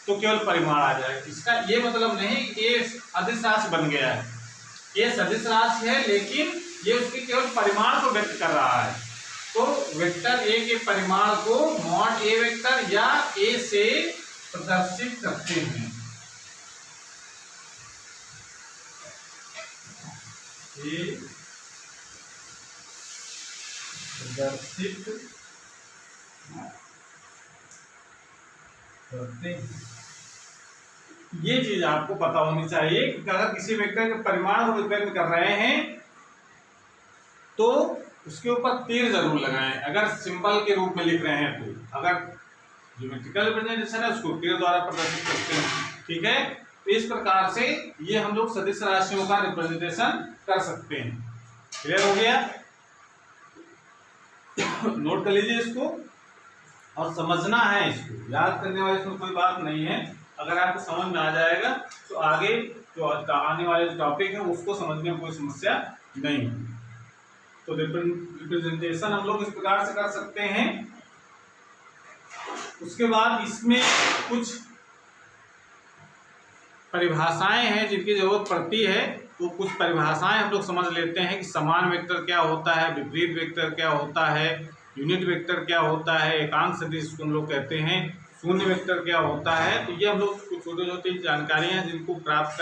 तो केवल परिमाण आ जाएगा। इसका ये मतलब नहीं कि ये अदिश राशि बन गया है, ये सदिश राशि है, लेकिन ये उसके केवल परिमाण को व्यक्त कर रहा है। तो वेक्टर ए के परिमाण को मॉड ए वेक्टर या ए से प्रदर्शित करते हैं। ए प्रदर्शित करते हैं। ये चीज आपको पता होनी चाहिए कि अगर किसी वेक्टर के परिमाण को व्यक्त कर रहे हैं तो उसके ऊपर तीर जरूर लगाएं। अगर सिंबल के रूप में लिख रहे हैं तो, अगर ज्योमेट्रिकल रिप्रेजेंटेशन है उसको तीर द्वारा प्रदर्शित करते हैं। ठीक है, तो इस प्रकार से ये हम लोग सदिश राशियों का रिप्रेजेंटेशन कर सकते हैं। क्लियर हो गया? नोट कर लीजिए इसको और समझना है, इसको याद करने वाले इसमें कोई बात नहीं है। अगर आपको समझ में आ जाएगा तो आगे जो आने वाले टॉपिक है उसको समझने में कोई समस्या नहीं। तो रिप्रेजेंटेशन हम लोग इस प्रकार से कर सकते हैं। उसके बाद इसमें कुछ परिभाषाएं हैं जिनकी जरूरत पड़ती है, तो कुछ परिभाषाएं हम लोग समझ लेते हैं कि समान वेक्टर क्या होता है, विपरीत वेक्टर क्या होता है, यूनिट वेक्टर क्या होता है, एकांक सदिश जिसको हम लोग कहते हैं, शून्य वेक्टर क्या होता है। तो ये हम लोग कुछ छोटी छोटी जानकारियां हैं जिनको प्राप्त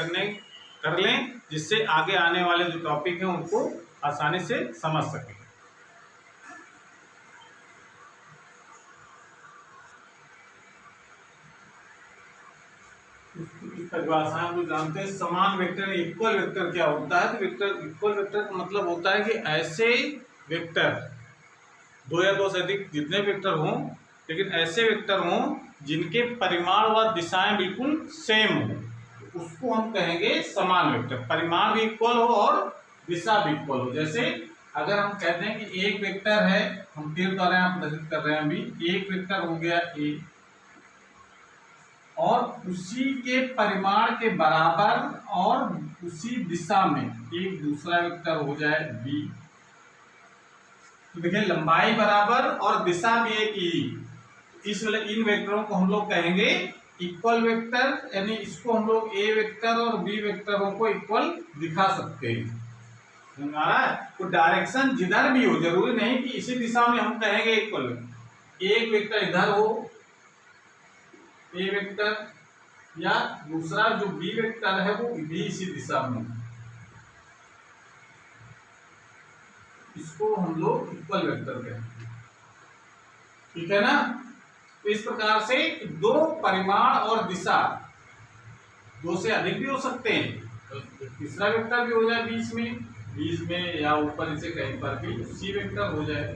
कर लें, जिससे आगे आने वाले जो टॉपिक हैं उनको आसानी से समझ सकें। परिभाषा हम लोग जानते हैं। समान वेक्टर इक्वल वेक्टर क्या होता है? तो वेक्टर इक्वल वेक्टर का मतलब होता है कि ऐसे वेक्टर, दो या दो से अधिक जितने वेक्टर हों, लेकिन ऐसे वेक्टर हों जिनके परिमाण व दिशाएं बिल्कुल सेम हो, उसको हम कहेंगे समान वेक्टर। परिमाण भी इक्वल हो और दिशा भी इक्वल हो। जैसे अगर हम कहते हैं कि एक वेक्टर है, हम तीर द्वारा यहाँ प्रदर्शित कर रहे हैं अभी, एक वेक्टर हो गया ए और उसी के परिमाण के बराबर और उसी दिशा में एक दूसरा वेक्टर हो जाए बी, तो देखिए लंबाई बराबर और दिशा भी एक ही। इस इन वेक्टरों को हम लोग कहेंगे इक्वल वेक्टर, यानी इसको हम लोग ए वेक्टर और बी वेक्टरों को इक्वल दिखा सकते हैं। तो डायरेक्शन जिधर भी हो, जरूरी नहीं कि इसी दिशा में हम कहेंगे इक्वल। एक वेक्टर इधर हो ए वेक्टर, या दूसरा जो बी वेक्टर है वो भी इसी दिशा में, इसको हम लोग इक्वल वेक्टर कहेंगे। ठीक है ना? तो इस प्रकार से दो परिमाण और दिशा, दो से अधिक भी हो सकते हैं, तो तीसरा वेक्टर भी हो जाए बीच में या ऊपर इसे कहीं पर भी सी वेक्टर हो जाए।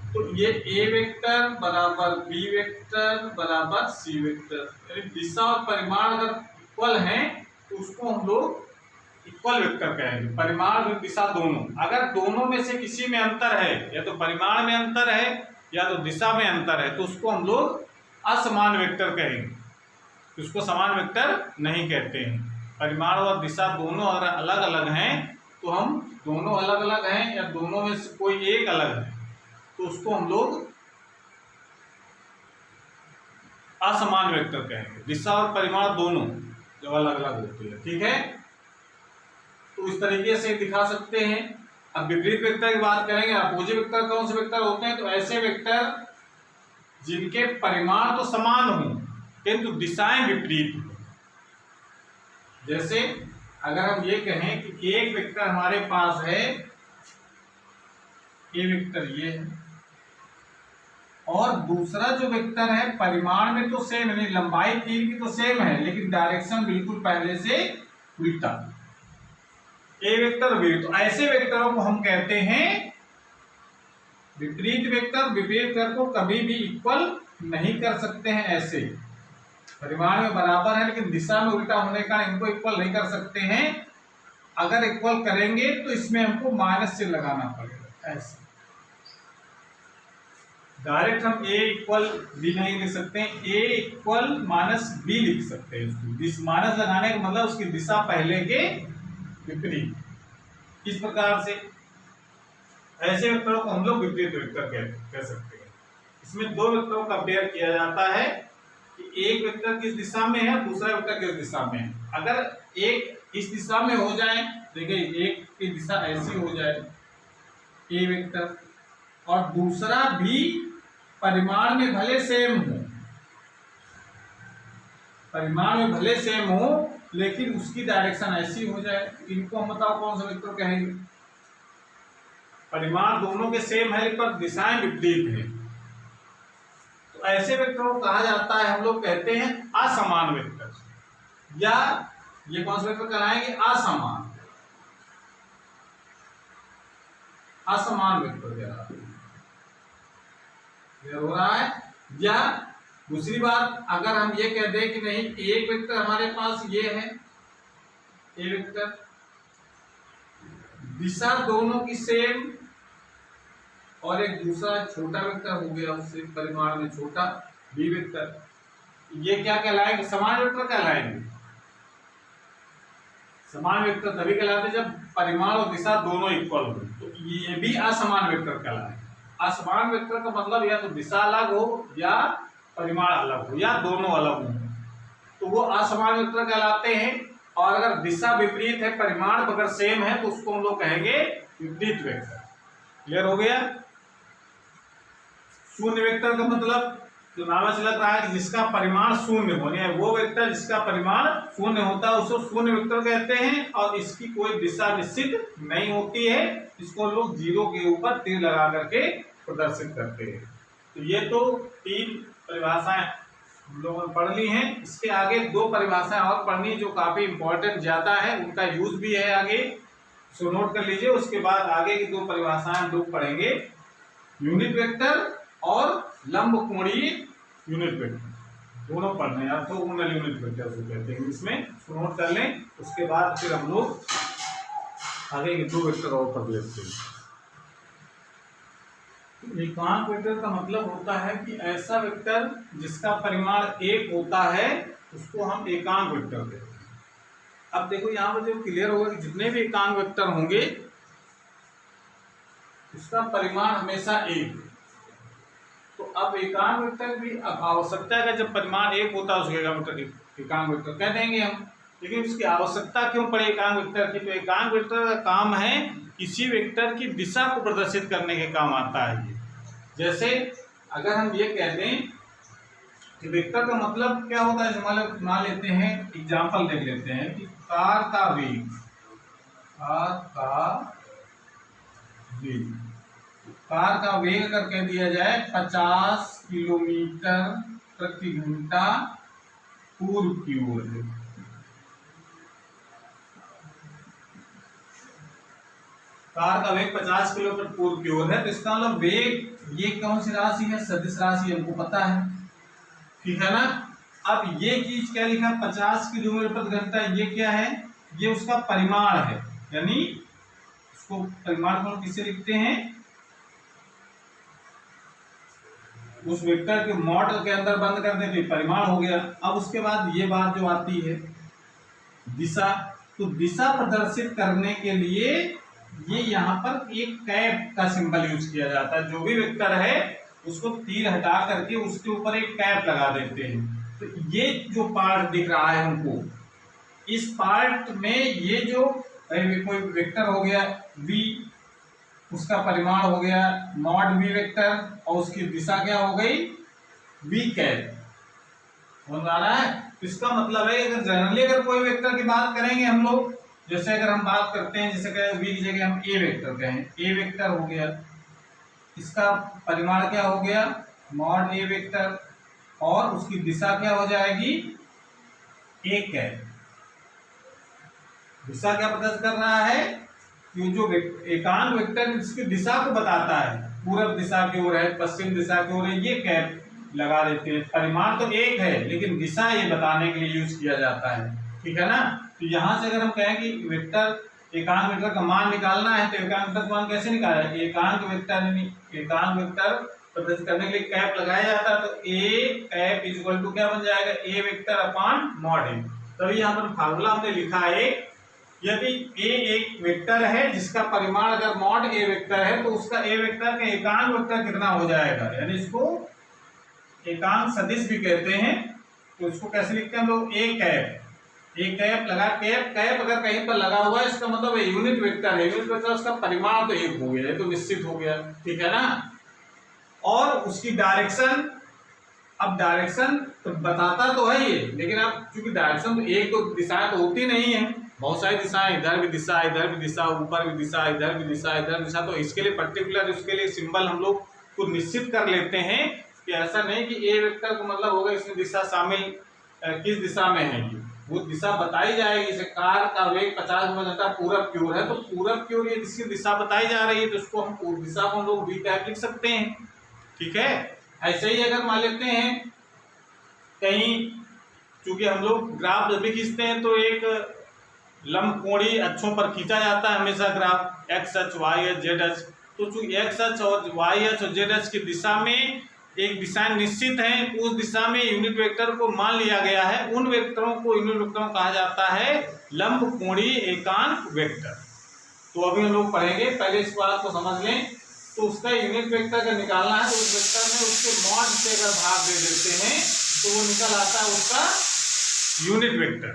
तो ये ए वेक्टर बराबर बी वेक्टर बराबर सी वेक्टर, यानी दिशा और परिमाण अगर इक्वल हैं तो उसको हम लोग इक्वल वेक्टर कहेंगे। परिमाण और दिशा दोनों, अगर दोनों में से किसी में अंतर है, या तो परिमाण में अंतर है या तो दिशा में अंतर है, तो उसको हम लोग असमान वेक्टर कहेंगे। उसको समान वेक्टर नहीं कहते हैं। परिमाण और दिशा दोनों अगर अलग अलग हैं तो हम दोनों अलग अलग हैं या दोनों में से कोई एक अलग है तो उसको हम लोग असमान वेक्टर कहेंगे। दिशा और परिमाण दोनों जब अलग अलग होते हैं। ठीक है, तो इस तरीके से दिखा सकते हैं। अब विपरीत वेक्टर की बात करेंगे। अपोजिट वेक्टर कौन से वेक्टर होते हैं? तो ऐसे वेक्टर जिनके परिमाण तो समान हो किंतु दिशाएं विपरीत हो। जैसे अगर हम ये कहें कि एक वेक्टर हमारे पास है, ए वेक्टर ये है, और दूसरा जो वेक्टर है परिमाण में तो सेम है, लंबाई तीर की तो सेम है, लेकिन डायरेक्शन बिल्कुल पहले से उल्टा, ए वेक्टर बी। तो ऐसे वेक्टरों को हम कहते हैं विपरीत वेक्टर। विपरीत वेक्टर को कभी भी इक्वल नहीं कर सकते हैं। ऐसे परिमाण में बराबर है लेकिन दिशा में उल्टा होने का इनको इक्वल नहीं कर सकते हैं। अगर इक्वल करेंगे तो इसमें हमको माइनस चिन्ह लगाना पड़ेगा। ऐसे डायरेक्ट हम a इक्वल बी नहीं लिख सकते हैं, a इक्वल माइनस बी लिख सकते हैं। उसको माइनस लगाने का मतलब उसकी दिशा पहले के विपरीत। इस प्रकार से ऐसे वेक्टरों को हम लोग विपरीत वेक्टर कह सकते हैं। इसमें दो वेक्टरों का पेयर किया जाता है कि एक वेक्टर किस दिशा में है, दूसरा वेक्टर किस दिशा में है। अगर एक इस दिशा में हो जाए, देखिए एक की दिशा ऐसी हो जाए ए वेक्टर, और दूसरा भी परिमाण में भले सेम हो, परिमाण में भले सेम हो लेकिन उसकी डायरेक्शन ऐसी हो जाए, इनको हम बताओ कौन सा वेक्टर कहेंगे। परिमाण दोनों के सेम है पर दिशाएं विपरीत है, तो ऐसे वेक्टरों को कहा जाता है, हम लोग कहते हैं असमान वेक्टर, या ये कौन सा वेक्टर कहलाएंगे, असमान, असमान वेक्टर कहलाते हैं। हो रहा है। या दूसरी बात, अगर हम ये कह दें कि नहीं एक वेक्टर हमारे पास ये है, ए वेक्टर, दिशा दोनों की सेम, और एक दूसरा छोटा वेक्टर हो गया उससे परिमाण में छोटा, बी वेक्टर, ये क्या कहलाएंगे, समान वेक्टर कहलाएंगे। समान वेक्टर तभी कहलाते जब परिमाण और दिशा दोनों इक्वल हो, तो ये भी असमान वेक्टर कहलाएंगे। असमान वेक्टर का मतलब या तो दिशा अलग हो या परिमाण अलग हो या दोनों अलग हो, तो वो असमान वेक्टर कहलाते हैं। और अगर दिशा विपरीत है, परिमाण अगर सेम है, तो उसको हम लोग कहेंगे विपरीत वेक्टर। क्लियर हो गया। शून्य वेक्टर का मतलब जो नाम से लग रहा है कि जिसका परिमाण शून्य हो, वो वेक्टर जिसका परिमाण शून्य होता है उसको शून्य वेक्टर कहते हैं, और इसकी कोई दिशा निश्चित नहीं होती है, इसको लोग जीरो के ऊपर तीर लगा करके प्रदर्शित करते हैं। तो ये तो तीन परिभाषाएं हम लोगों ने पढ़ ली हैं। इसके आगे दो परिभाषाएं और पढ़नी जो काफी इंपॉर्टेंट ज्यादा है, उनका यूज भी है आगे, सो नोट कर लीजिए। उसके बाद आगे की दो परिभाषाएं हम लोग पढ़ेंगे, यूनिट वेक्टर और लंबकोणीय यूनिट वेक्टर, दोनों पढ़ने हैं। ऑर्थोगोनल यूनिट वेक्टर जो कहते हैं इसमें, नोट कर लें। उसके बाद फिर हम लोग आगे के दो वेक्टर और पढ़ लेते हैं। एकांक वेक्टर का मतलब होता है कि ऐसा वेक्टर जिसका परिमाण एक होता है उसको हम एकांक वेक्टर कहते हैं। अब देखो यहाँ पर जो क्लियर होगा कि जितने भी एकांक वेक्टर होंगे उसका परिमाण हमेशा एक। तो अब एकांक वेक्टर भी आवश्यकता है, जब परिमाण एक होता है उसके एकांक वेक्टर कह देंगे हम। लेकिन उसकी आवश्यकता क्यों पड़ी एकांक वेक्टर की? तो एकांक वेक्टर का काम है किसी वेक्टर की दिशा को प्रदर्शित करने के काम आता है ये। जैसे अगर हम ये कह दें कि वेक्टर का मतलब क्या होता है, मान लेते हैं एग्जाम्पल देख लेते हैं कि कार का वेग, कार का वेग अगर कह दिया जाए 50 किलोमीटर प्रति घंटा पूर्व की ओर है, कार का वेग 50 किलोमीटर पूर्व की ओर है, तो इसका मतलब वेग ये कौन सी राशि है, सदिश राशि, हमको पता है, ठीक है ना। अब ये चीज क्या लिखा 50 किलोमीटर प्रति घंटा, ये क्या है, ये उसका परिमाण है, यानी उसको परिमाण को किससे लिखते हैं, उस वेक्टर के मॉड के अंदर बंद कर देते परिमाण हो गया। अब उसके बाद ये बात जो आती है दिशा, तो दिशा प्रदर्शित करने के लिए ये यहाँ पर एक कैप का सिंबल यूज किया जाता है। जो भी वेक्टर है उसको तीर हटा करके उसके ऊपर एक कैप लगा देते हैं। तो ये जो पार्ट दिख रहा है हमको, इस पार्ट में ये जो कोई वेक्टर हो गया v, उसका परिमाण हो गया मॉड v वेक्टर, और उसकी दिशा क्या हो गई v कैप। समझ आ रहा है? इसका मतलब है अगर जनरली अगर कोई वेक्टर की बात करेंगे हम लोग, जैसे अगर हम बात करते हैं, जैसे कहें v की जगह हम a वेक्टर कहें, a वेक्टर हो गया, इसका परिमाण क्या हो गया मॉड a वेक्टर, और उसकी दिशा क्या हो जाएगी a कैप। दिशा क्या प्रदर्शित कर रहा है कि जो एकांक वेक्टर इसकी दिशा को बताता है, पूर्व दिशा की ओर है, पश्चिम दिशा की ओर है, ये कैप लगा देते हैं। परिमाण तो एक है लेकिन दिशा ये बताने के लिए यूज किया जाता है, ठीक है ना। तो यहाँ से अगर हम कहें कि वेक्टर एकांक वेक्टर का मान निकालना है, तो एकांक वेक्टर का मान कैसे निकाला है, एकांक वेक्टर प्रदर्शित करने के लिए कैप लगाया जाता है, तो A cap is equal to क्या बन जाएगा, ए वेक्टर अपॉन मॉड ए। तभी यहाँ पर फार्मूला हमने लिखा है, यदि ए एक वेक्टर है जिसका परिमाण अगर मॉड ए वेक्टर है तो उसका ए वेक्टर का एकांक वेक्टर कितना हो जाएगा, यानी इसको एकांक सदिश भी कहते हैं। तो इसको कैसे लिखते हैं हम लोग, ए कैप लगा, कैप अगर कहीं पर लगा हुआ है इसका मतलब यूनिट वेक्टर है, यूनिट वेक्टर उसका परिमाण तो एक हो गया, ये तो निश्चित हो गया, ठीक है ना। और उसकी डायरेक्शन, अब डायरेक्शन तो बताता तो है ये, लेकिन अब चूंकि डायरेक्शन तो एक तो दिशाएं तो होती नहीं है, बहुत सारी दिशाएं, इधर भी दिशा, इधर भी दिशा, ऊपर भी दिशा, इधर भी दिशा, इधर दिशा। तो इसके लिए पर्टिकुलर उसके लिए सिंबल हम लोग को निश्चित कर लेते हैं कि ऐसा नहीं कि ए वेक्टर को मतलब होगा इसमें दिशा शामिल किस दिशा में है, वो दिशा बताई जाएगी। जैसे कार का वेग 50 घंटा पूरब की ओर है, तो पूरब की ओर ये इसकी दिशा बताई जा रही है, तो उसको हम उस दिशा को हम लोग बी कैप लिख सकते हैं, ठीक है। ऐसे ही अगर मान लेते हैं कहीं, चूंकि हम लोग ग्राफ जब भी खींचते हैं तो एक लंबकोणीय अक्षों पर खींचा जाता है हमेशा ग्राफ, एक्स अक्ष, वाई अक्ष, जेड अक्ष। तो चूंकि एक्स अक्ष और वाई अक्ष और जेड अक्ष की दिशा में एक दिशाएं निश्चित हैं, उस दिशा में यूनिट वेक्टर को मान लिया गया है, उन वेक्टरों को यूनिट वेक्टरों कहा जाता है लंबकोणीय एकांक वेक्टर। तो अभी हम लोग पढ़ेंगे, पहले इस बात को समझ लें। तो उसका यूनिट वेक्टर का निकालना है, तो उस वेक्टर में उसके मॉड से अगर भाग दे देते हैं तो वो निकल आता है उसका यूनिट वेक्टर।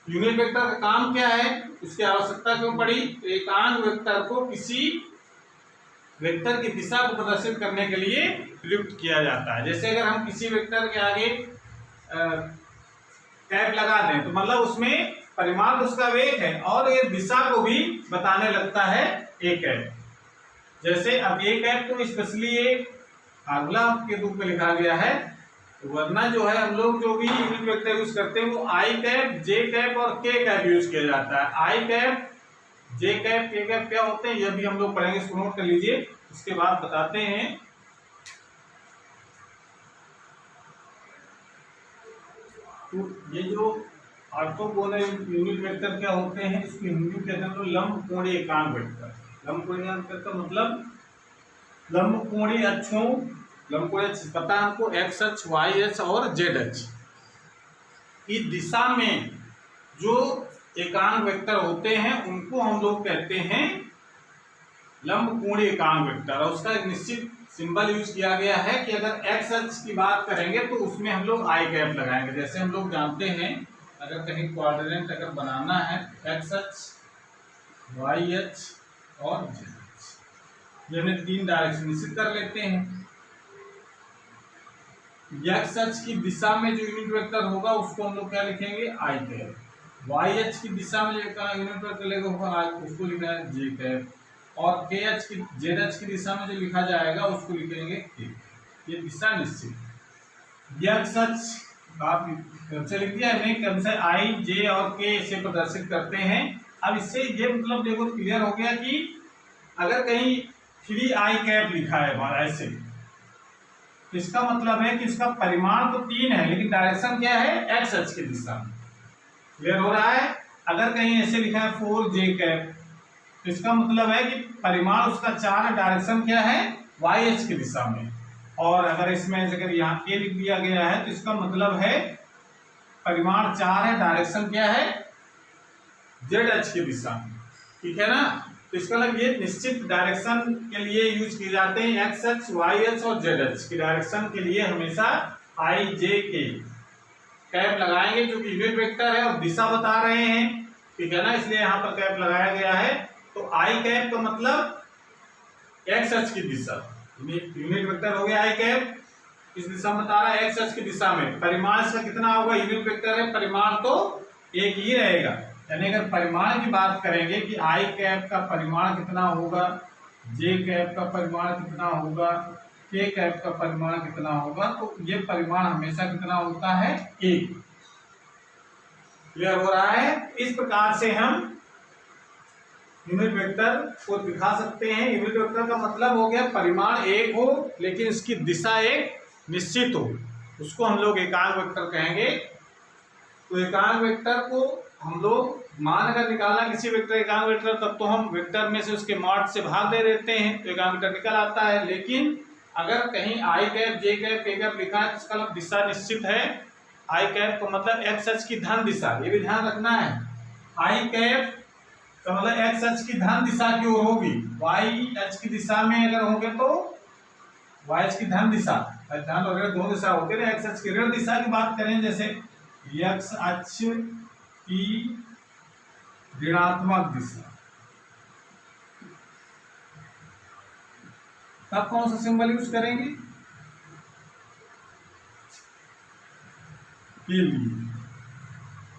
यूनिट वेक्टर का काम क्या है, उसकी आवश्यकता क्यों पड़ी, तो एकांक वेक्टर को किसी वेक्टर की दिशा को प्रदर्शित करने के लिए प्रयुक्त किया जाता है। जैसे अगर हम किसी वेक्टर के आगे कैप लगा दें तो मतलब उसमें परिमाण उसका वेग है और ये दिशा को भी बताने लगता है ए कैप। जैसे अब ए कैप तो स्पेशली ये फार्मूला के रूप में लिखा गया है, वरना जो है हम लोग जो भी यूनिट वेक्टर यूज करते हैं वो आई कैप, जे कैप और के कैप यूज किया जाता है। आई कैप, जे कैप, के कैप क्या होते हैं यह भी हम लोग पढ़ेंगे, इसको नोट कर लीजिए, उसके बाद बताते हैं। तो ये जो ऑर्थोगोनल यूनिट वेक्टर क्या होते हैं, इसकी हिंदी कहते हैं तो लंबकोणीय एकांक वेक्टर। लंबकोणीय एकांक वेक्टर मतलब लंबकोणीय अक्षों, लंबकोणीय अक्ष पता है हमको, एक्स अक्ष, वाई अक्ष और जेड अक्ष की दिशा में जो एकांक वेक्टर होते हैं उनको हम लोग कहते हैं लंबकोणीय एकांक वेक्टर। और उसका एक निश्चित सिंबल यूज किया गया है कि अगर एक्स अक्ष की बात करेंगे तो उसमें हम लोग आई कैप लगाएंगे। जैसे हम लोग जानते हैं अगर कहीं क्वाड्रेंट अगर बनाना है, एक्स अक्ष, वाई अक्ष और जेड अक्ष, ये हमें 3 डायरेक्शन निश्चित कर लेते हैं। एक्स अक्ष की दिशा में जो यूनिट वेक्टर होगा उसको हम लोग क्या लिखेंगे, आई कैप। वाई अक्ष की दिशा में जो यूनिट वेक्टर लेगा उसको लिखा है जे कैप, और के अक्ष की, जेड अक्ष की दिशा में जो लिखा जाएगा उसको लिखेंगे के। ये दिशा निश्चित। एक्स अक्ष आप क्रम से लिख दिया, नहीं क्रम से आई, जे और के से प्रदर्शित करते हैं। अब इससे ये मतलब देखो क्लियर हो गया कि अगर कहीं 3 आई कैप लिखा है हमारा ऐसे, तो इसका मतलब है कि इसका परिमाण तो 3 है लेकिन डायरेक्शन क्या है, एक्स अक्ष की दिशा में। क्लियर हो रहा है। अगर कहीं ऐसे लिखा है 4 जे कैप, तो इसका मतलब है कि परिमाण उसका 4 है, डायरेक्शन क्या है, वाई अक्ष की दिशा में। और अगर इसमें अगर यहाँ के लिख दिया गया है तो इसका मतलब है परिमाण 4 है, डायरेक्शन क्या है, जेड अक्ष की दिशा में, ठीक है ना। तो इसका मतलब ये निश्चित डायरेक्शन के लिए यूज किए जाते हैं, एक्स अक्ष, वाई अक्ष और जेड अक्ष की डायरेक्शन के लिए हमेशा आई, जे, के कैप लगाएंगे, जो कि यूनिट वेक्टर है और दिशा बता रहे हैं, ठीक है ना, इसलिए यहाँ पर कैप लगाया गया है। तो आई कैप का मतलब एक्स अक्ष की दिशा, यूनिट वेक्टर हो गया आई कैप, इस दिशा में बता रहा है एक्स अक्ष की दिशा में। परिमाण इसका कितना होगा, यूनिट वेक्टर है, परिमाण तो एक ही रहेगा। यानी अगर परिमाण की बात करेंगे कि आई कैप का परिमाण कितना होगा, जे कैप का परिमाण कितना होगा, के कैप का परिमाण कितना होगा, तो ये परिमाण हमेशा कितना होता है, 1। क्लियर हो रहा है। इस प्रकार से हम यूनिट वेक्टर को दिखा सकते हैं। यूनिट वेक्टर का मतलब हो गया परिमाण 1 हो लेकिन इसकी दिशा एक निश्चित हो, उसको हम लोग एकांक वेक्टर कहेंगे। तो एकांक वेक्टर को हम लोग मान अगर निकालना किसी वेक्टर एकांक वेक्टर, तब तो हम वेक्टर में से उसके मॉड से भाग दे देते हैं तो एकांक वेक्टर निकल आता है। लेकिन अगर कहीं आई कैप जे कैप के कैप लिखा है तो इसका मतलब दिशा निश्चित है। आई कैप का मतलब एक्स अक्ष की धन दिशा, ये भी ध्यान रखना है। आई कैप का मतलब एक्स अक्ष की धन दिशा की ओर होगी, वाई अक्ष की दिशा में अगर होंगे तो वाई अक्ष की धन दिशा, ध्यान वगैरह दोनों दिशा होती है। एक्स अक्ष की ऋण दिशा की बात करें, जैसे एक्स अक्ष की ऋणात्मक दिशा, तब कौन सा सिंबल यूज करेंगे के लिए,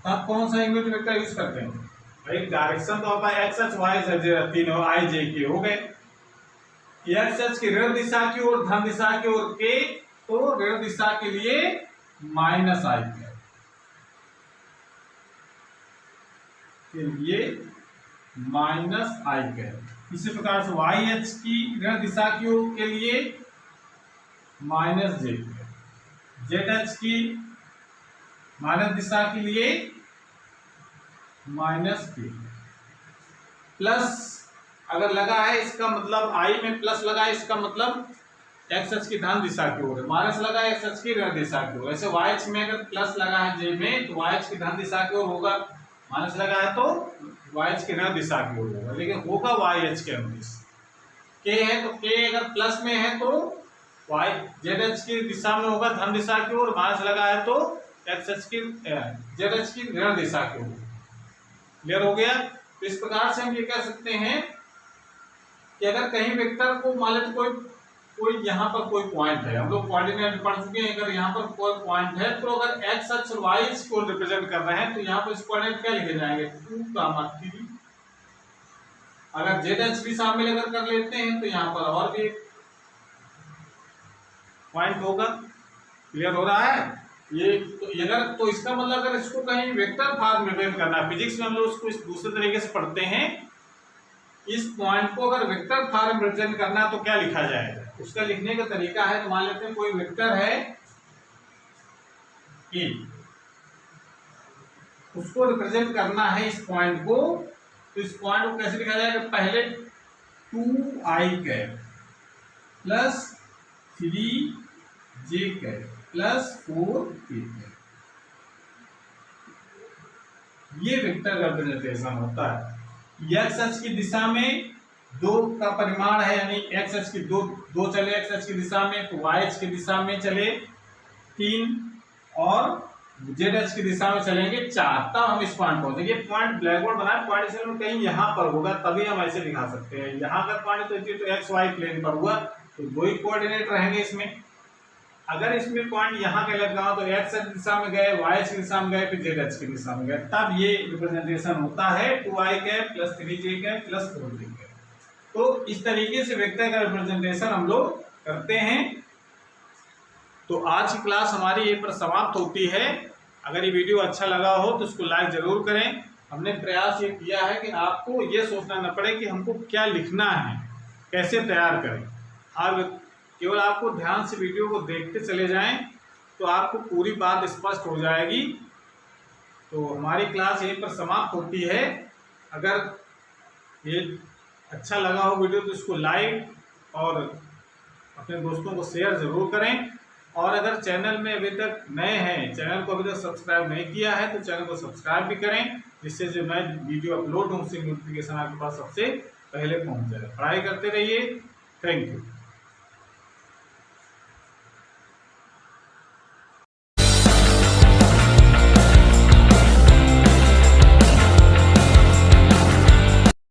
तब कौन सा यूनिट वेक्टर यूज करते हैं भाई। डायरेक्शन तो होता है एक्स अक्ष वाई अक्ष तीनों आई जे के हो गए। एक्स अक्ष की ऋण दिशा की ओर धन दिशा की ओर के, तो ऋण दिशा के लिए माइनस आई के लिए माइनस आई कैप। इसी प्रकार से वाई अक्ष की ऋण दिशा की ओर के लिए माइनस जे कैप, जेड अक्ष की माइनस दिशा के लिए माइनस के, प्लस अगर लगा है इसका मतलब आई में प्लस लगा है, इसका मतलब एक्स अक्ष की धन दिशा की ओर है, माइनस लगा है एक्स अक्ष की ऋण दिशा की ओर। ऐसे वाई अक्ष में अगर प्लस लगा है जे में तो वाई अक्ष की धन दिशा की ओर होगा, माइनस लगा है तो वाई अक्ष की ऋण दिशा की ओर होगा, लेकिन होगा वाई अक्ष के अनुदिश। के है तो के अगर प्लस में है तो वाई जेड अक्ष की दिशा में होगा धन दिशा की ओर, माइनस लगा है तो एक्स अक्ष की जेड अक्ष की ऋण दिशा की ओर। क्लियर हो गया। तो इस प्रकार से हम ये कह सकते हैं कि अगर कहीं वेक्टर को मान लेते कोई यहाँ पर कोई पॉइंट है, हम लोग कोऑर्डिनेट पढ़ चुके हैं, अगर यहाँ पर कोई पॉइंट है तो अगर एक्स अक्ष और वाई अक्ष को रिप्रेजेंट कर रहे हैं तो यहाँ पर इस कोऑर्डिनेट क्या लिखे जाएंगे 2, 3। अगर जेड अक्ष भी शामिल अगर कर लेते हैं तो यहाँ पर और भी पॉइंट होगा। क्लियर हो रहा है ये। तो अगर तो इसका मतलब अगर इसको कहीं वेक्टर फॉर्म में रिप्रेजेंट करना है, फिजिक्स में हम लोग उसको इस दूसरे तरीके से पढ़ते हैं, इस पॉइंट को अगर वेक्टर फॉर्म में रिप्रेजेंट करना है तो क्या लिखा जाएगा, उसका लिखने का तरीका है, तो मान लेते हैं कोई वेक्टर है ए, उसको रिप्रेजेंट करना है इस पॉइंट को, तो इस पॉइंट को कैसे लिखा जाएगा, पहले 2i cap plus 3j cap plus 4k cap, ये वेक्टर रिप्रेजेंटेशन होता है। एक्स अक्ष की दिशा में 2 का परिमाण है, यानी एक्स अक्ष की दो चले एक्स अक्ष की दिशा में, तो वाई अक्ष की दिशा में चले 3 और जेड अक्ष की दिशा में चलेंगे 4, तब हम इस पॉइंट पहुंचेंगे। पॉइंट ब्लैक बोर्ड बनाए, पॉइंट इस कहीं यहाँ पर होगा तभी हम ऐसे दिखा सकते हैं। यहाँ अगर पॉइंट तो एक्स वाई प्लेन पर हुआ तो 2 ही कोऑर्डिनेट रहेंगे इसमें। अगर इसमें पॉइंट यहाँ के लग रहा हो तो एक्स अक्ष दिशा में गए, वाई अक्ष की दिशा में गए, फिर जेड अक्ष की दिशा में गए, तब ये रिप्रेजेंटेशन होता है 2i cap plus 3j cap plus 4j cap. तो इस तरीके से वेक्टर का रिप्रेजेंटेशन हम लोग करते हैं। तो आज की क्लास हमारी यहीं पर समाप्त होती है। अगर ये वीडियो अच्छा लगा हो तो इसको लाइक जरूर करें। हमने प्रयास ये किया है कि आपको ये सोचना न पड़े कि हमको क्या लिखना है, कैसे तैयार करें। आप केवल आपको ध्यान से वीडियो को देखते चले जाएं तो आपको पूरी बात स्पष्ट हो जाएगी। तो हमारी क्लास यहीं पर समाप्त होती है। अगर ये अच्छा लगा हो वीडियो तो इसको लाइक और अपने दोस्तों को शेयर ज़रूर करें। और अगर चैनल में अभी तक नए हैं, चैनल को अभी तक सब्सक्राइब नहीं किया है तो चैनल को सब्सक्राइब भी करें, जिससे जो मैं वीडियो अपलोड हूँ उसकी नोटिफिकेशन आपके पास सबसे पहले पहुँच जाए। पढ़ाई करते रहिए। Thank you.